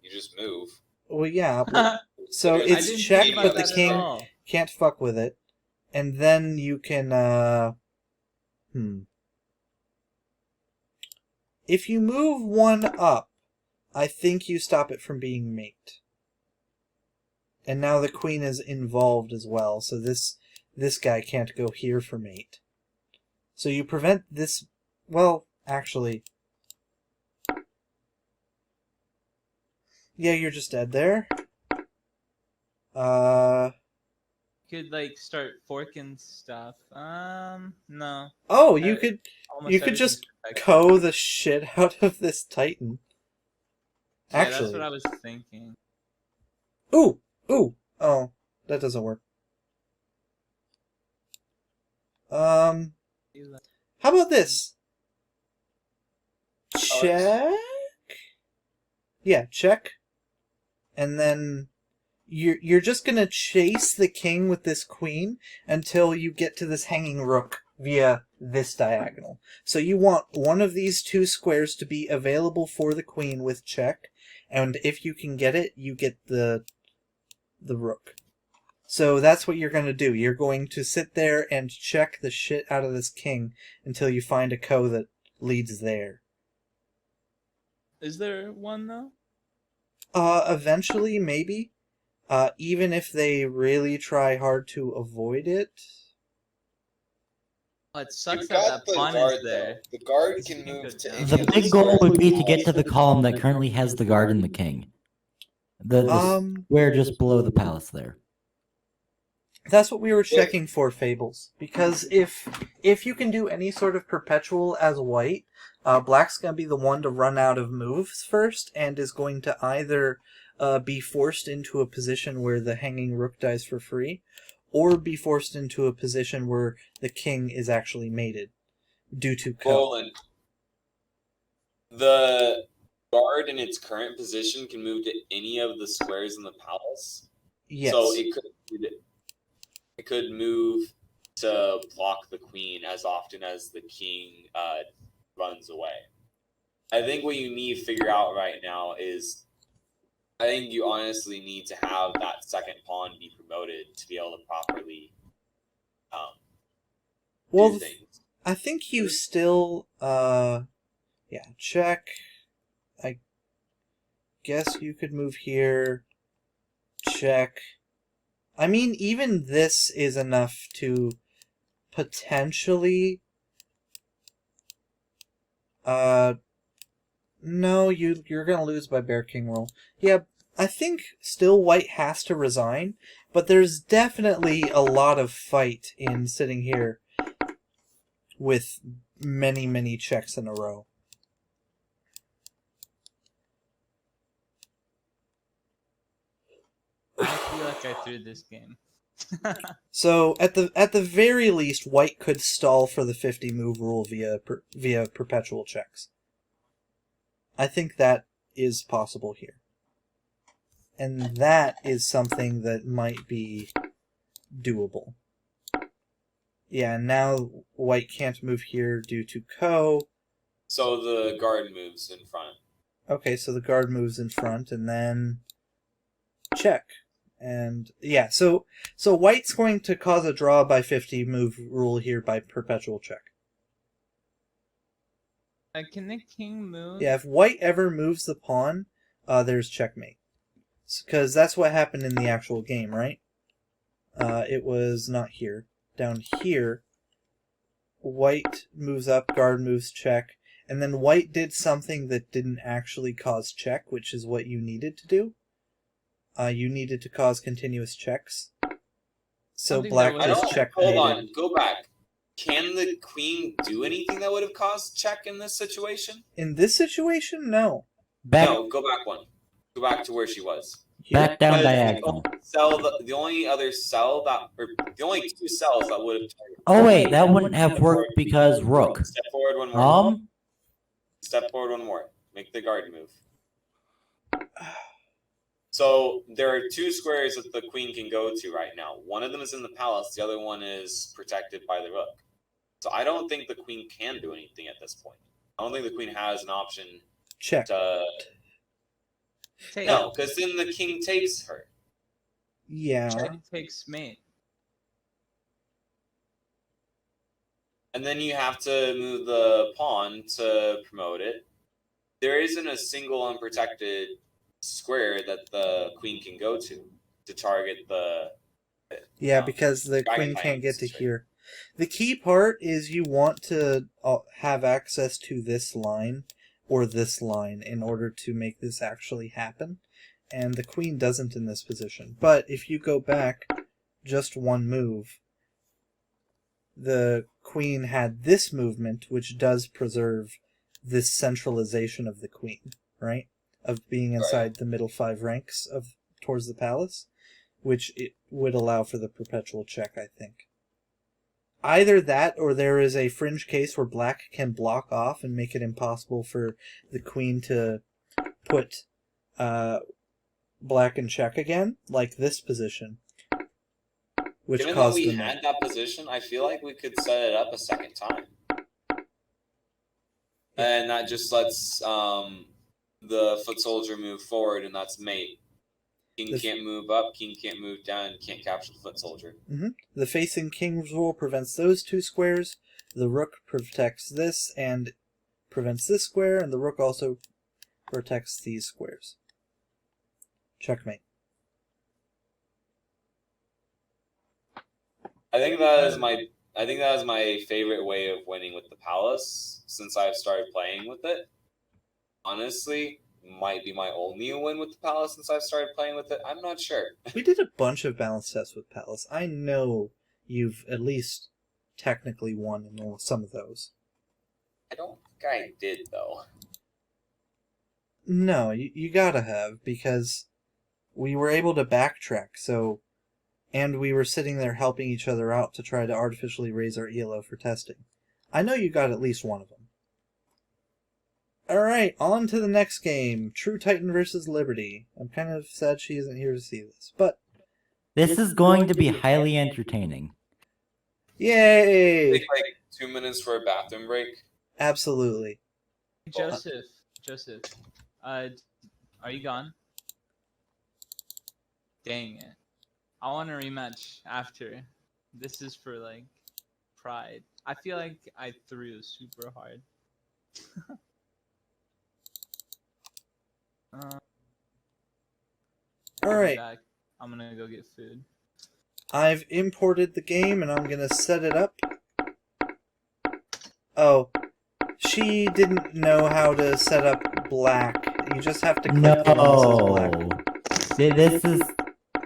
You just move. Well, yeah. So I it's didn't check, think but about the that at king all. can't fuck with it. And then you can, If you move one up, I think you stop it from being mate. And now the queen is involved as well, so this guy can't go here for mate. So you prevent this... Well, actually... Yeah, you're just dead there. Could like start forking stuff. No. Oh, you could Almost you could everything's just protected. ko the shit out of this Titan. Yeah, that's Actually, what I was thinking. ooh, oh, that doesn't work. How about this? Check. Yeah, check. And then you're just gonna chase the king with this queen until you get to this hanging rook via this diagonal. So you want one of these two squares to be available for the queen with check, and if you can get it, you get the rook. So that's what you're going to do. You're going to sit there and check the shit out of this king until you find a ko that leads there. Is there one though? Eventually, maybe. Even if they really try hard to avoid it. Oh, it You've sucks that got the pawn guard is there. though. The guard This can can move go to down. any The of big the goal squares would in be the to get to the palace. column that currently has the guard and the king. The square just below the palace there. That's what we were checking for, Fables. Because if you can do any sort of perpetual as white, black's going to be the one to run out of moves first, and is going to either be forced into a position where the hanging rook dies for free, or be forced into a position where the king is actually mated due to ko. Roland, the guard in its current position can move to any of the squares in the palace. Yes. So it could move to block the queen as often as the king runs away. I think what you need to figure out right now is, I think you honestly need to have that second pawn be promoted to be able to properly do things. I think you still, yeah, check. I guess you could move here. Check. I mean, even this is enough to potentially... No, you're gonna lose by Bear King roll. Yeah, I think still white has to resign, but there's definitely a lot of fight in sitting here with many, many checks in a row. I feel like I threw this game. So at the very least, white could stall for the 50 move rule via perpetual checks. I think that is possible here, and that is something that might be doable. Yeah, now white can't move here due to ko. So the guard moves in front. Okay, so the guard moves in front, and then check. And yeah, so white's going to cause a draw by 50 move rule here by perpetual check. Can the king move? Yeah, if white ever moves the pawn, there's checkmate. Because that's what happened in the actual game, right? It was not here. Down here, white moves up, guard moves check, and then white did something that didn't actually cause check, which is what you needed to do. You needed to cause continuous checks. So black just checkmated. Hold on, go back. Can the queen do anything that would have caused check in this situation? In this situation, no. No, go back one. Go back to where she was. Back down Because diagonal. the only other cell that, or the only two cells that would have. Oh wait, that wouldn't have worked because rook. Step forward one more. Um, Step forward one more. Make the guard move. So there are two squares that the queen can go to right now. One of them is in the palace. The other one is protected by the rook. So I don't think the queen can do anything at this point. I don't think the queen has an option Check. to... No, because then the king takes her. Yeah. Check takes mate. And then you have to move the pawn to promote it. There isn't a single unprotected square that the queen can go to target the... Yeah, because the queen can't get to here. The key part is you want to have access to this line or this line in order to make this actually happen, and the queen doesn't in this position. But if you go back just one move, the queen had this movement, which does preserve this centralization of the queen, right? of being inside the middle 5 ranks of towards the palace, which it would allow for the perpetual check, I think. Either that, or there is a fringe case where black can block off and make it impossible for the queen to put black in check again, like this position. Which Given that caused we the had that position, I feel like we could set it up a second time. And that just lets the foot soldier move forward, and that's mate. King can't move up, king can't move down, can't capture the foot soldier. The facing king's rule prevents those 2 squares. The rook protects this and prevents this square, and the rook also protects these squares. Checkmate. I think that is my favorite way of winning with the palace since I've started playing with it. Honestly, might be my only win with the palace since I've started playing with it. I'm not sure. We did a bunch of balance tests with palace. I know you've at least technically won in some of those. I don't think I did, though. No, you gotta have, because we were able to backtrack, and we were sitting there helping each other out to try to artificially raise our ELO for testing. I know you got at least one of them. Alright, on to the next game. True Titan versus Liberty. I'm kind of sad she isn't here to see this, but... This is going to be highly entertaining. Yay! Take like 2 minutes for a bathroom break. Absolutely. Joseph, are you gone? Dang it. I want a rematch after. This is for, like, pride. I feel like I threw super hard. Alright. I'm gonna go get food. I've imported the game and I'm gonna set it up. Oh. She didn't know how to set up black. You just have to click the one that says black. This is...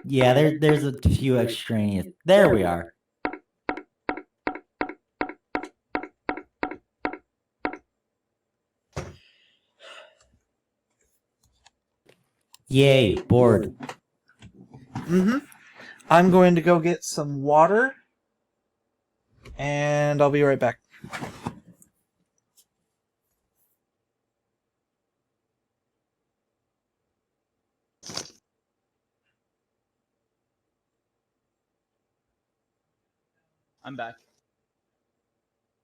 Yeah, there's a few extraneous... There we are. Yay, bored. I'm going to go get some water, and I'll be right back. I'm back.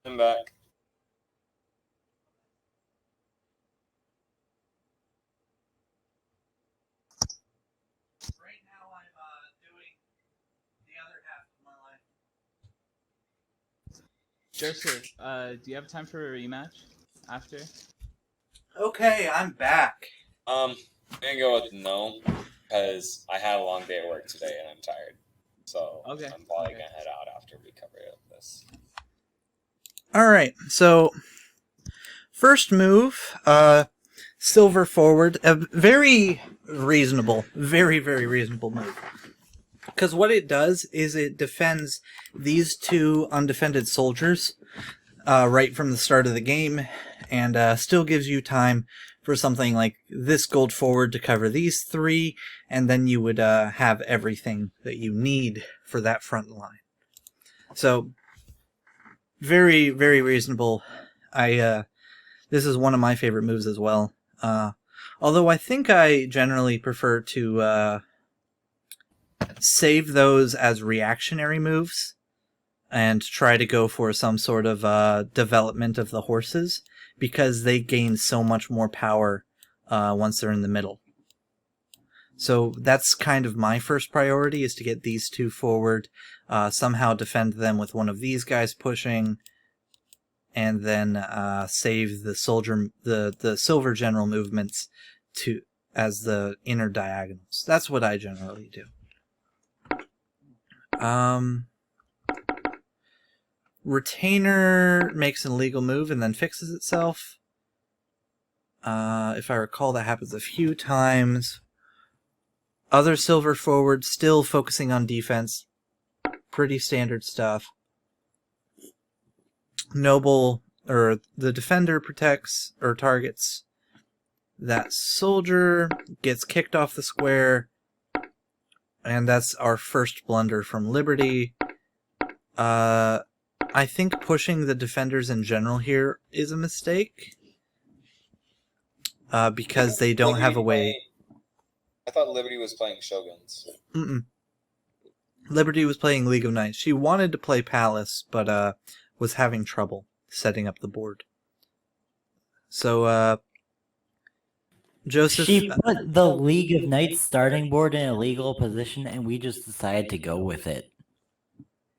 I'm back. Right now I'm doing the other half of my life. Joseph, do you have time for a rematch after? Okay, I'm back. I'm gonna go with no, because I had a long day at work today and I'm tired. So Okay. I'm probably gonna head out after we cover this. Alright, so first move, silver forward, a very reasonable, very reasonable move. Because what it does is it defends these 2 undefended soldiers right from the start of the game, and still gives you time for something like this gold forward to cover these 3, and then you would have everything that you need for that front line. So, very reasonable. This is one of my favorite moves as well. Although I think I generally prefer to save those as reactionary moves and try to go for some sort of development of the horses, because they gain so much more power once they're in the middle. So that's kind of my first priority, is to get these 2 forward, somehow defend them with one of these guys pushing, and then save the silver general movements as the inner diagonals. That's what I generally do. Retainer makes an illegal move and then fixes itself. If I recall, that happens a few times. Other silver forward, still focusing on defense. Pretty standard stuff. Noble, or the defender protects, or targets That soldier gets kicked off the square, and that's our first blunder from Liberty. I think pushing the defenders in general here is a mistake. Because they don't have a way. I thought Liberty was playing Shoguns. Liberty was playing League of Knights. She wanted to play Palace, but was having trouble setting up the board. So, Joseph... She put the League of Knights starting board in a legal position, and we just decided to go with it.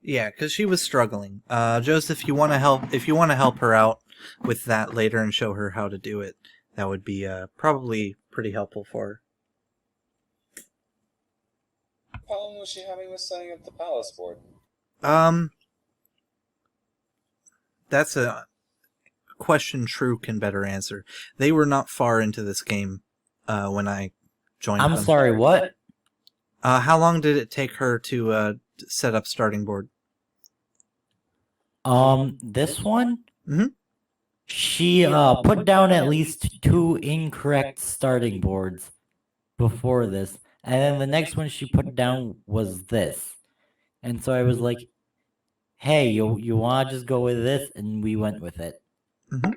Yeah, because she was struggling. Joseph, you want to help? If you want to help her out with that later and show her how to do it, that would be probably pretty helpful for her. What problem was she having with setting up the Palace board? That's a question True can better answer. They were not far into this game when I joined them. I'm sorry, what? How long did it take her to set up starting board? This one? Mm-hmm. She put down at least 2 incorrect starting boards before this, and then the next one she put down was this. And so I was like, hey, you want to just go with this? And we went with it. Mm-hmm.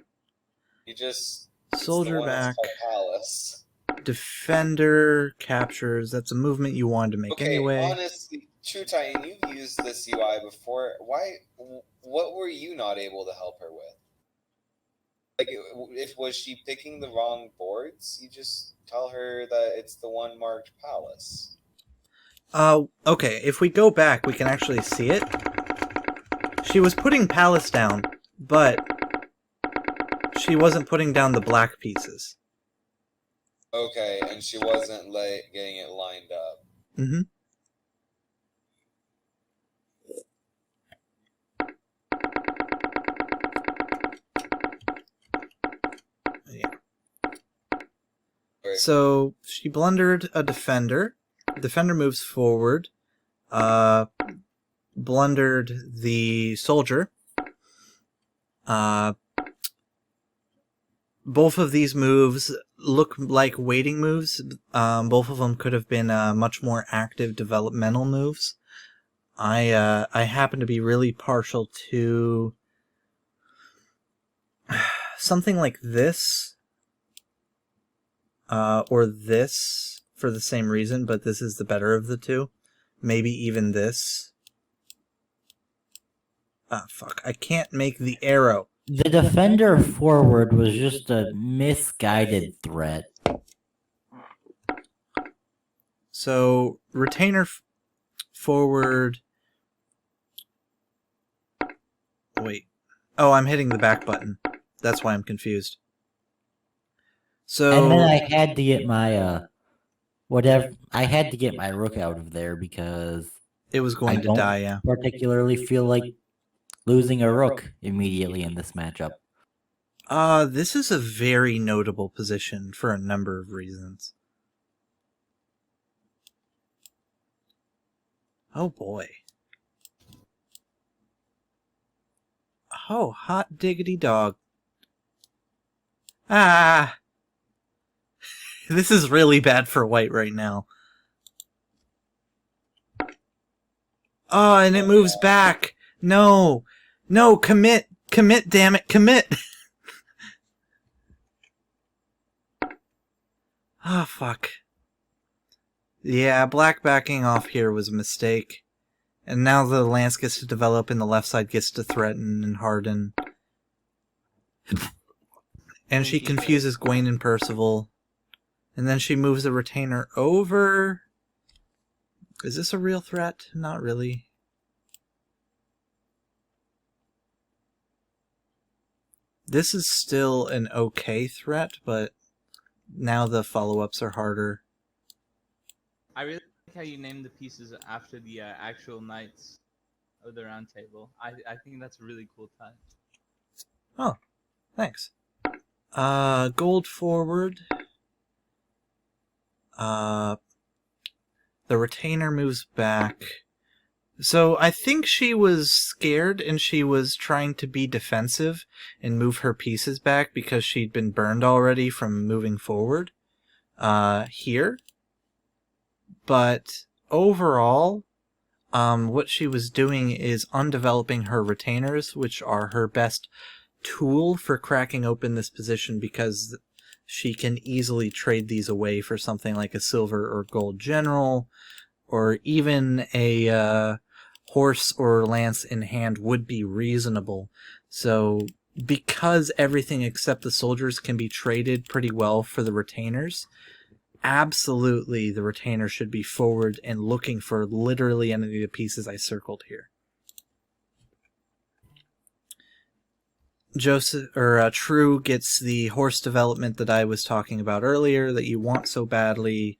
You just... Soldier back. Palace. Defender captures. That's a movement you wanted to make anyway. Honestly, True Titan, you've used this UI before. What were you not able to help her with? Like, was she picking the wrong boards? You just tell her that it's the one marked Palace. Okay, if we go back, we can actually see it. She was putting Palace down, but she wasn't putting down the black pieces. Okay, and she wasn't getting it lined up. Mm-hmm. So she blundered a defender. Defender moves forward. Blundered the soldier. Both of these moves look like waiting moves. Both of them could have been much more active developmental moves. I happen to be really partial to something like this. Or this, for the same reason, but this is the better of the two. Maybe even this. Ah, fuck. I can't make the arrow. The defender forward was just a misguided threat. So, retainer forward... Wait. Oh, I'm hitting the back button. That's why I'm confused. So, and then I had to get my I had to get my rook out of there because it was going to die, yeah. Particularly feel like losing a rook immediately in this matchup. This is a very notable position for a number of reasons. Oh boy. Oh, hot diggity dog. Ah! This is really bad for white right now. Oh, and it moves back. No. No, commit. Commit, damn it, commit. Ah, fuck. Yeah, black backing off here was a mistake. And now the lance gets to develop and the left side gets to threaten and harden. And she confuses Gwaine and Percival. And then she moves the retainer over. Is this a real threat? Not really. This is still an okay threat, but now the follow-ups are harder. I really like how you named the pieces after the actual knights of the round table. I think that's a really cool touch. Oh, thanks. Gold forward. The retainer moves back. So I think she was scared and she was trying to be defensive and move her pieces back because she'd been burned already from moving forward here. But overall, what she was doing is undeveloping her retainers, which are her best tool for cracking open this position because she can easily trade these away for something like a silver or gold general, or even a horse or lance in hand would be reasonable. So because everything except the soldiers can be traded pretty well for the retainers, absolutely the retainer should be forward and looking for literally any of the pieces I circled here. True gets the horse development that I was talking about earlier that you want so badly.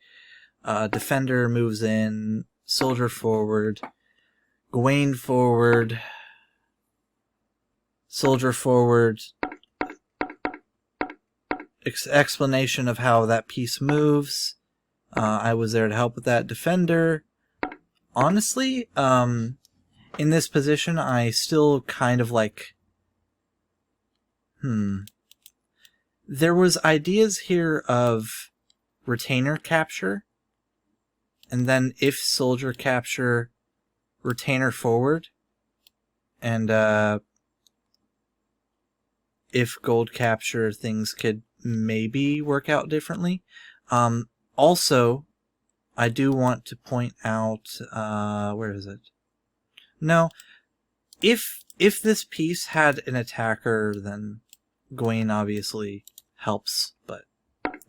Defender moves in, soldier forward, Gawain forward, soldier forward. Explanation of how that piece moves. I was there to help with that. Defender. Honestly, in this position, I still kind of like... There was ideas here of retainer capture, and then if soldier capture, retainer forward, and if gold capture, things could maybe work out differently. Also, I do want to point out, where is it? No, if this piece had an attacker, then Gawain obviously helps, but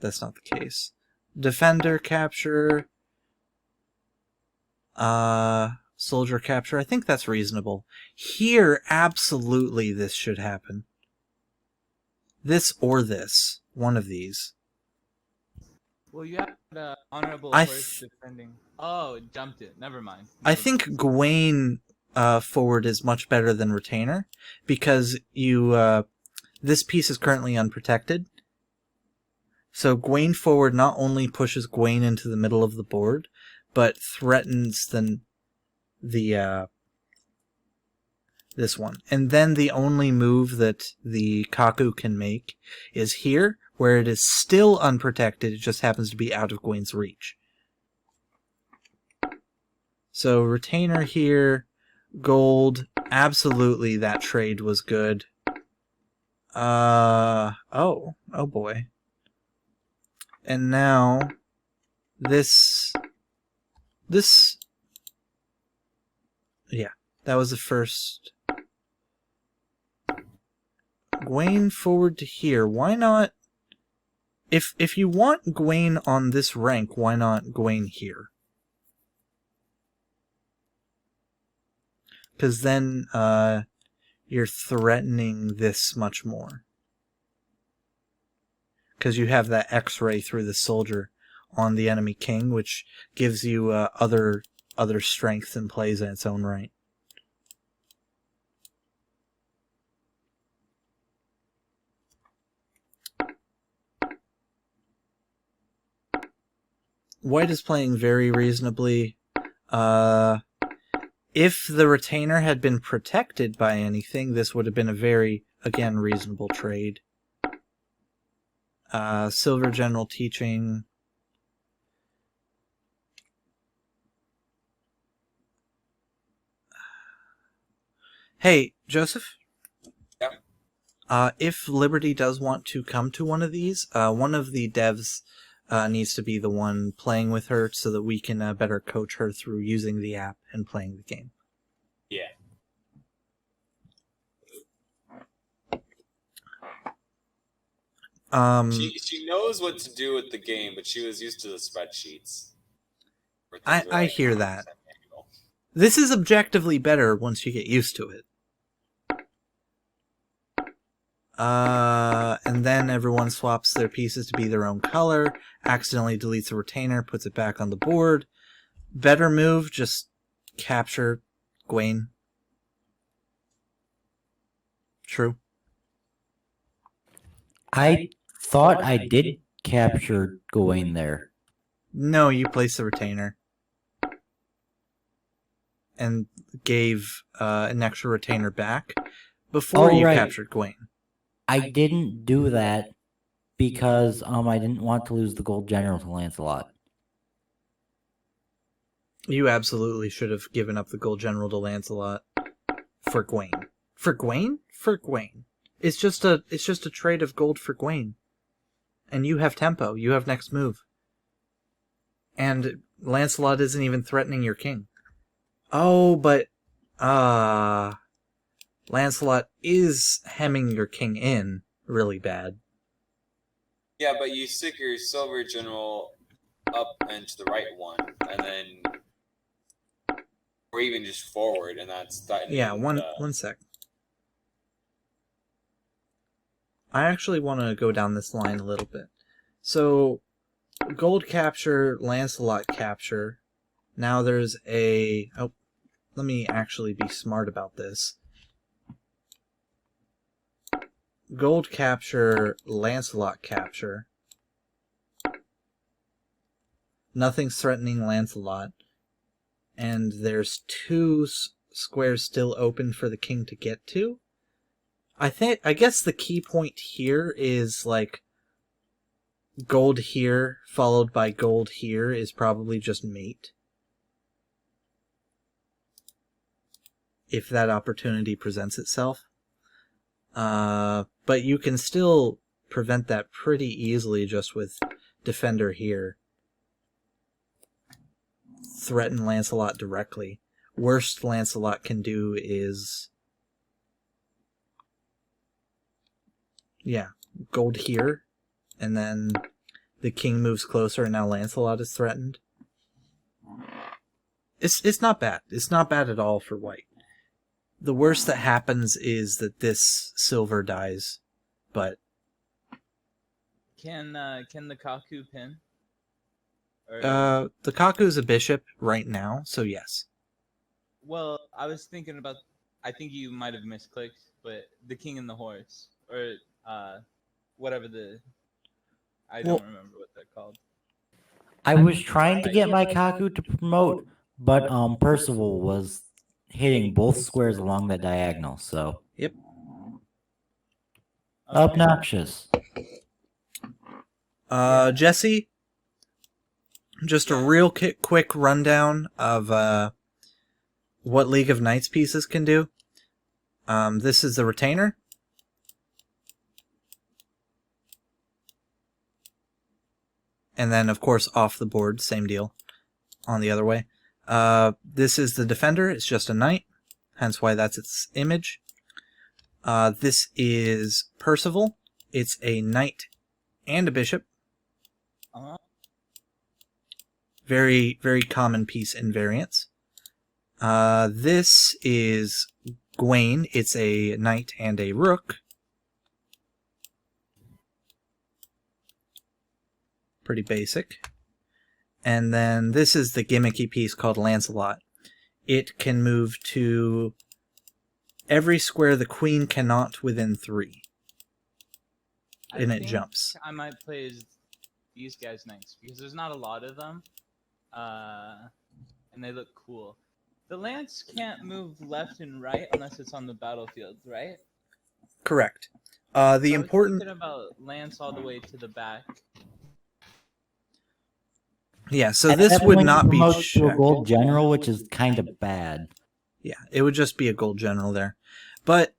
that's not the case. Defender capture, soldier capture, I think that's reasonable. Here, absolutely this should happen. This or this, one of these. Well, you have the honorable horse defending. Oh, it jumped it. Never mind. I think Gawain forward is much better than retainer because you this piece is currently unprotected. So Gawain forward not only pushes Gawain into the middle of the board, but threatens this one. And then the only move that the Kaku can make is here, where it is still unprotected, it just happens to be out of Gawain's reach. So retainer here, gold, absolutely that trade was good. Oh boy. And now, yeah, that was the first. Gawain forward to here. Why not? If you want Gawain on this rank, why not Gawain here? Because then you're threatening this much more. Because you have that X-ray through the soldier on the enemy king, which gives you other strength and plays in its own right. White is playing very reasonably. If the retainer had been protected by anything, this would have been a very, again, reasonable trade. Silver General teaching. Hey, Joseph? Yeah. If Liberty does want to come to one of these, one of the devs needs to be the one playing with her so that we can better coach her through using the app and playing the game. Yeah. She knows what to do with the game, but she was used to the spreadsheets. I hear that. This is objectively better once you get used to it. And then everyone swaps their pieces to be their own color, accidentally deletes a retainer, puts it back on the board. Better move, just capture Gawain. True. I thought I did capture Gawain there. No, you place the retainer. and gave an extra retainer back before you right. captured Gawain. I didn't do that because I didn't want to lose the gold general to Lancelot. You absolutely should have given up the gold general to Lancelot for Gawain. For Gawain? For Gawain. It's just a trade of gold for Gawain. And you have tempo. You have next move. And Lancelot isn't even threatening your king. Oh, but Lancelot is hemming your king in really bad. Yeah, but you stick your silver general up and to the right one, and then, or even just forward, and that's threatening. Yeah, one sec. I actually want to go down this line a little bit. So, gold capture, Lancelot capture. Now there's a... Oh, let me actually be smart about this. Gold capture, Lancelot capture. Nothing's threatening Lancelot. And there's 2 squares still open for the king to get to. I guess the key point here is, like, gold here followed by gold here is probably just mate. If that opportunity presents itself. But you can still prevent that pretty easily just with Defender here. Threaten Lancelot directly. Worst Lancelot can do is... Yeah, gold here, and then the king moves closer, and now Lancelot is threatened. It's not bad. It's not bad at all for white. The worst that happens is that this silver dies, but... Can the Kaku pin? Or... the Kaku's a bishop right now, so yes. Well, I was thinking about... I think you might have misclicked, but the king and the horse. Or, whatever the... I don't remember what they're called. I was trying to get my Kaku to promote, but Percival was hitting both squares along that diagonal, so... Yep. Okay. Obnoxious. Jesse, just a real quick rundown of what League of Knights pieces can do. This is the retainer. And then, of course, off the board, same deal on the other way. This is the defender. It's just a knight, hence why that's its image. This is Percival. It's a knight and a bishop. Very, very common piece in variants. This is Gawain. It's a knight and a rook. Pretty basic. And then this is the gimmicky piece called Lancelot. It can move to every square the queen cannot within 3. And it jumps. I might play as these guys next, because there's not a lot of them. And they look cool. The lance can't move left and right unless it's on the battlefield, right? Correct. The I was important... thinking about lance all the way to the back. Yeah, so this would not be to a checked. gold general, which is kind of bad. Yeah, it would just be a gold general there. But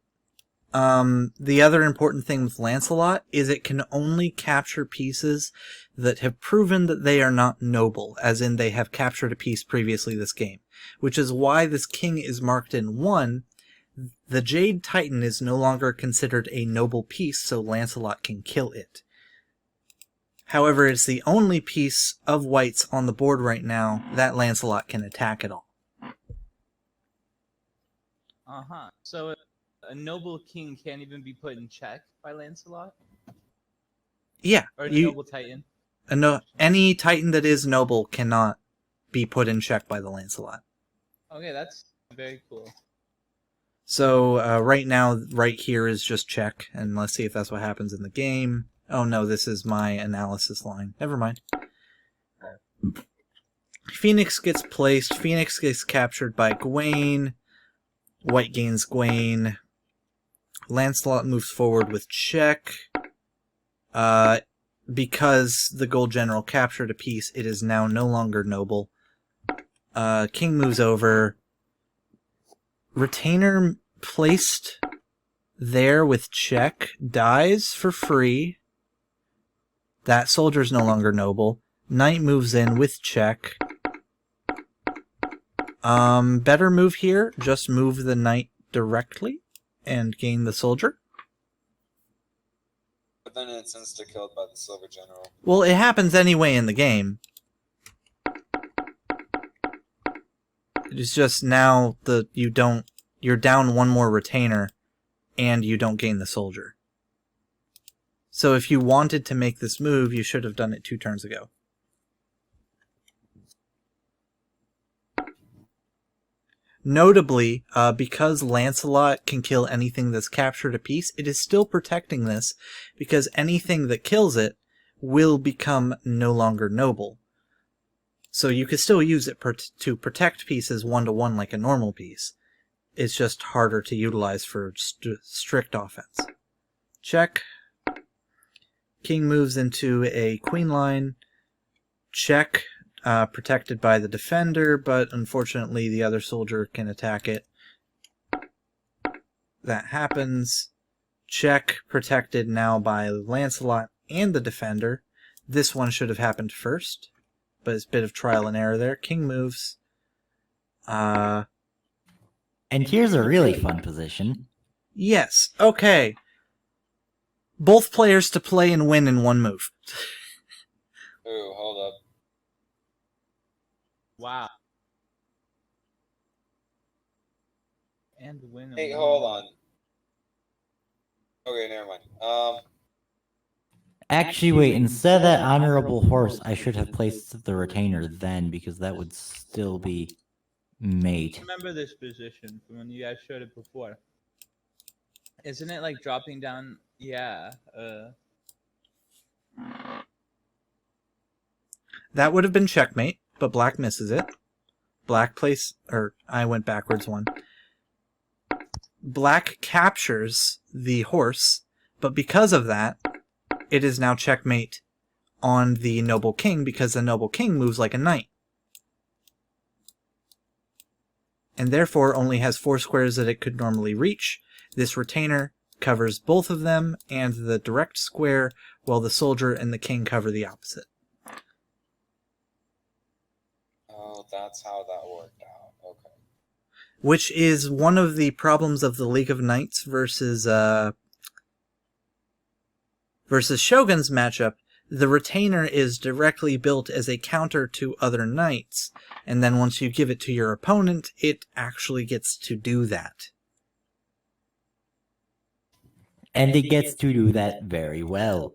the other important thing with Lancelot is it can only capture pieces that have proven that they are not noble, as in they have captured a piece previously this game. Which is why this king is marked in 1. The Jade Titan is no longer considered a noble piece, so Lancelot can kill it. However, it's the only piece of whites on the board right now that Lancelot can attack at all. So a noble king can't even be put in check by Lancelot? Yeah. Or a noble titan? Any titan that is noble cannot be put in check by the Lancelot. Okay, that's very cool. So right now, right here is just check, and let's see if that's what happens in the game. Oh no, this is my analysis line. Never mind. Phoenix gets placed. Phoenix gets captured by Gawain. White gains Gawain. Lancelot moves forward with check. Because the gold general captured a piece, it is now no longer noble. King moves over. Retainer placed there with check dies for free. That soldier's no longer noble. Knight moves in with check. Better move here. Just move the knight directly and gain the soldier. But then it's insta-killed by the silver general. Well, it happens anyway in the game. It's just now you're down one more retainer and you don't gain the soldier. So if you wanted to make this move, you should have done it 2 turns ago. Notably, because Lancelot can kill anything that's captured a piece, it is still protecting this, because anything that kills it will become no longer noble. So you could still use it to protect pieces 1-to-1 like a normal piece. It's just harder to utilize for strict offense. Check. King moves into a queen line. Check. Protected by the defender, but unfortunately the other soldier can attack it. That happens. Check. Protected now by Lancelot and the defender. This one should have happened first, but it's a bit of trial and error there. King moves. And here's a really fun position. Yes. Okay. Both players to play and win in one move. Ooh, hold up. Wow. And win. Hey, hold on. Okay, never mind. Actually, wait, instead of that honorable horse, I should have placed the retainer then, because that would still be mate. I remember this position from when you guys showed it before. Isn't it like dropping down? Yeah. That would have been checkmate, but black misses it. I went backwards one. Black captures the horse, but because of that, it is now checkmate on the noble king, because the noble king moves like a knight. And therefore only has 4 squares that it could normally reach. This retainer covers both of them and the direct square, while the soldier and the king cover the opposite. Oh, that's how that worked out. Okay. Which is one of the problems of the League of Knights versus Shogun's matchup. The retainer is directly built as a counter to other knights, and then once you give it to your opponent, it actually gets to do that. And it gets to do that very well.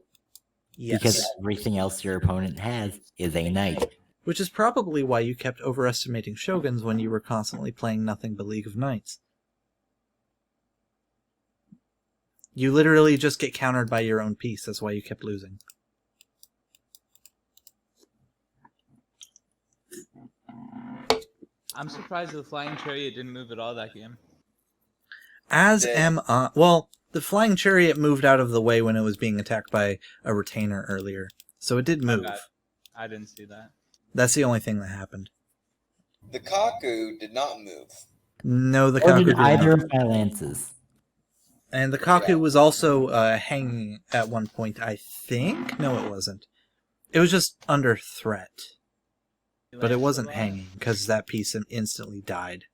Yes. Because everything else your opponent has is a knight. Which is probably why you kept overestimating Shoguns when you were constantly playing nothing but League of Knights. You literally just get countered by your own piece, that's why you kept losing. I'm surprised the flying chariot didn't move at all that game. As am I. Well, the flying chariot moved out of the way when it was being attacked by a retainer earlier. So it did move. Oh, I didn't see that. That's the only thing that happened. The Kaku did not move. No, the Or Kaku did did either not. of my lances. And the Kaku was also hanging at one point, I think? No, it wasn't. It was just under threat. But it wasn't hanging, because that piece instantly died.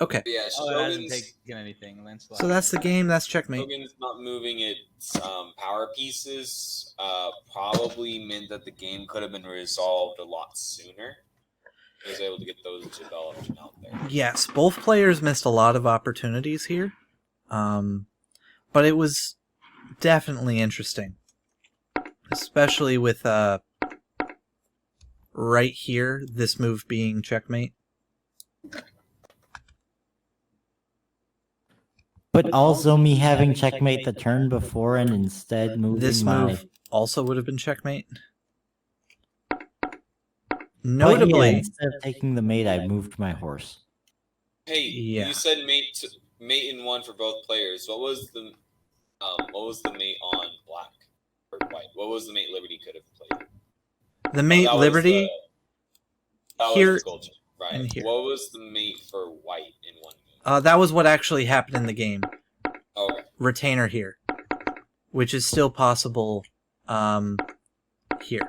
Okay, But yeah, Oh, it hasn't Shogun's, taken anything. Lancelot. so that's the game, that's checkmate. Shogun's not moving its power pieces probably meant that the game could have been resolved a lot sooner. It was able to get those developed and out there. Yes, both players missed a lot of opportunities here. But it was definitely interesting. Especially with right here, this move being checkmate. But also me having checkmate the turn before and instead moving This my... move also would have been checkmate. But yeah, Notably, instead of taking the mate, I moved my horse. Hey, Yeah. you said mate in one for both players. What was the mate on black or white? What was the mate Liberty could have played? the mate Liberty That here was the gold, right? and here. What was the mate for white in one? That was what actually happened in the game. Okay. Retainer here, which is still possible here.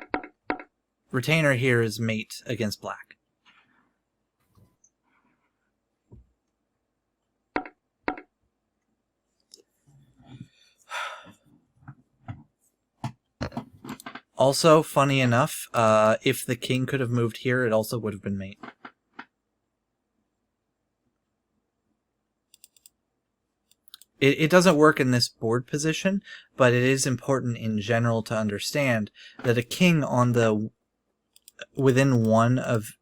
Retainer here is mate against black. Also, funny enough, if the king could have moved here, it also would have been mate. It doesn't work in this board position, but it is important in general to understand that a king on the within one of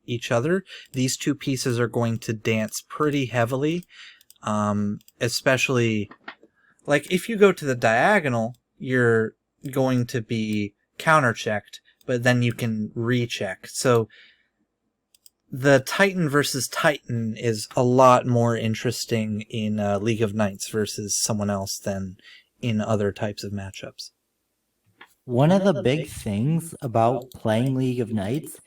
each other, these two pieces are going to dance pretty heavily, especially like if you go to the diagonal, you're going to be counter-checked, but then you can recheck. So the Titan versus Titan is a lot more interesting in League of Knights versus someone else than in other types of matchups. One of the big things about playing League of Knights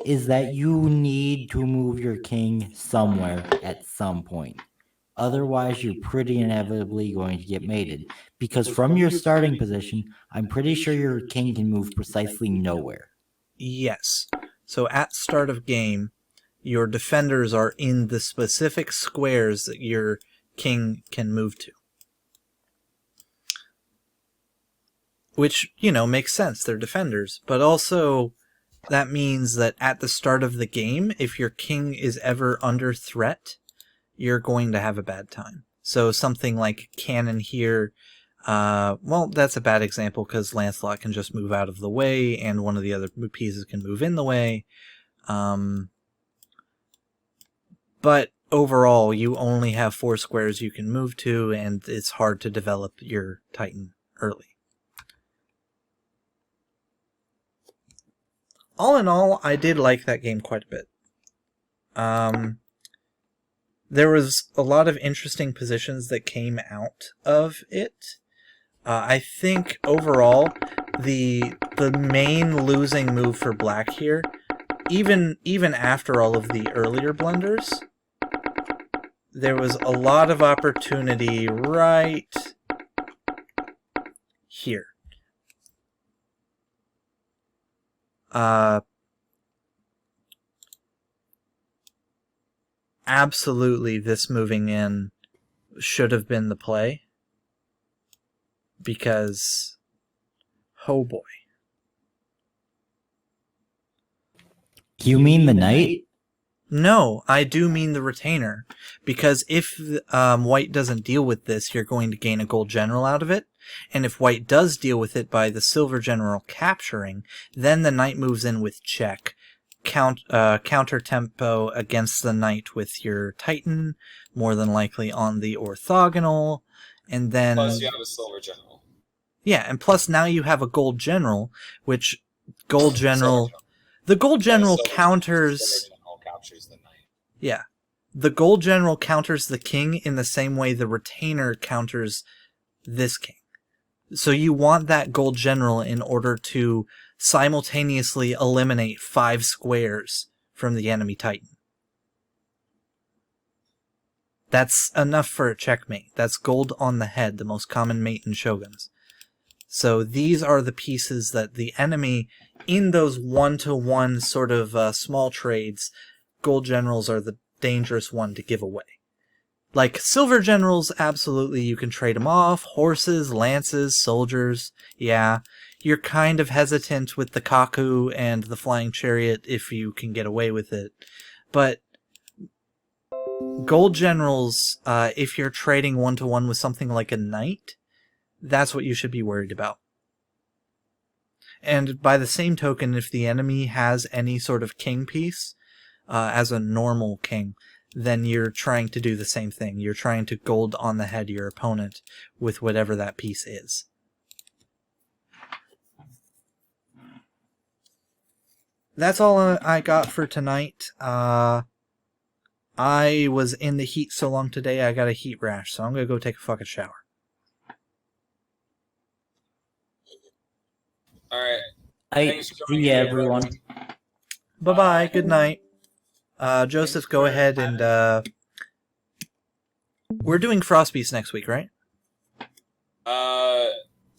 is that you need to move your king somewhere at some point. Otherwise, you're pretty inevitably going to get mated. Because from your starting position, I'm pretty sure your king can move precisely nowhere. Yes. So at start of game, your defenders are in the specific squares that your king can move to. Which, you know, makes sense. They're defenders. But also, that means that at the start of the game, if your king is ever under threat, you're going to have a bad time. So something like cannon here, well, that's a bad example because Lancelot can just move out of the way and one of the other pieces can move in the way. But overall, you only have 4 squares you can move to, and it's hard to develop your Titan early. All in all, I did like that game quite a bit. There was a lot of interesting positions that came out of it. I think overall, the main losing move for black here, even after all of the earlier blunders, there was a lot of opportunity right here. Absolutely, this moving in should have been the play. Because, oh boy. You mean the knight? No, I do mean the retainer. Because if white doesn't deal with this, you're going to gain a gold general out of it. And if white does deal with it by the silver general capturing, then the knight moves in with check. Counter tempo against the knight with your Titan, more than likely on the orthogonal. And then Plus, you have a silver general. Yeah, and plus now you have a gold general, which gold general... The gold general counters... Silver general captures the knight. Yeah. The gold general counters the king in the same way the retainer counters this king. So you want that gold general in order to simultaneously eliminate 5 squares from the enemy Titan. That's enough for a checkmate. That's gold on the head, the most common mate in Shoguns. So these are the pieces that the enemy, in those one-to-one sort of small trades, gold generals are the dangerous one to give away. Like, silver generals, absolutely, you can trade them off. Horses, lances, soldiers, yeah. You're kind of hesitant with the Kaku and the flying chariot if you can get away with it. But gold generals, if you're trading one-to-one with something like a knight, that's what you should be worried about. And by the same token, if the enemy has any sort of king piece, as a normal king, then you're trying to do the same thing. You're trying to gold on the head your opponent with whatever that piece is. that's all I got for tonight. I was in the heat so long today, I got a heat rash, so I'm gonna go take a fucking shower. All right. I Thanks for see joining ya, in, everyone. Bye-bye, good night. Joseph, Thanks go for ahead having and, we're doing Frostbeast next week, right?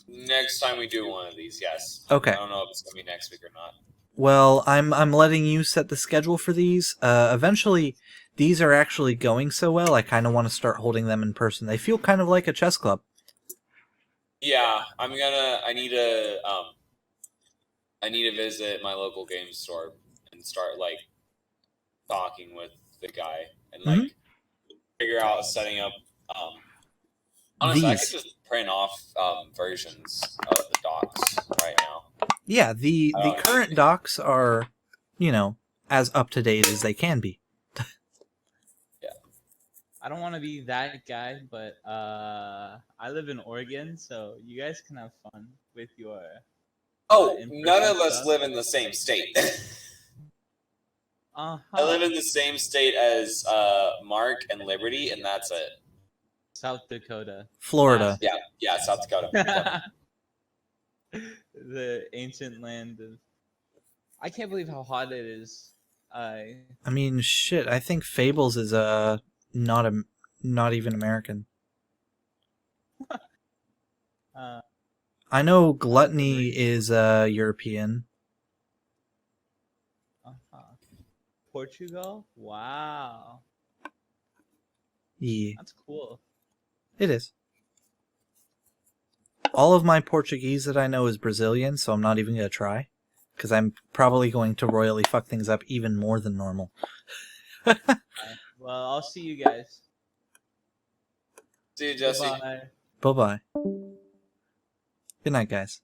Next time we do one of these, yes. Okay. I don't know if it's gonna be next week or not. Well, I'm letting you set the schedule for these. Eventually, these are actually going so well, I kind of want to start holding them in person. They feel kind of like a chess club. Yeah, I need to visit my local game store and start like talking with the guy and like figure out setting up. Honestly, I could These. just print off versions of the docs right now. Yeah, the Oh, current docs are, you know, as up to date as they can be. I don't want to be that guy, but I live in Oregon, so you guys can have fun with your. Oh, in-person none of us stuff. live in the same state. Uh-huh. I live in the same state as Mark and Liberty, and that's it. South Dakota. Florida. Yeah, South Dakota. The ancient land of. I can't believe how hot it is. I mean, shit. I think Fables is not even American. I know Gluttony is European. Portugal? Wow. Yeah, That's cool. it is. All of my Portuguese that I know is Brazilian, so I'm not even gonna try, because I'm probably going to royally fuck things up even more than normal. Well, I'll see you guys. See you, Jesse. Bye. Bye-bye. Good night, guys.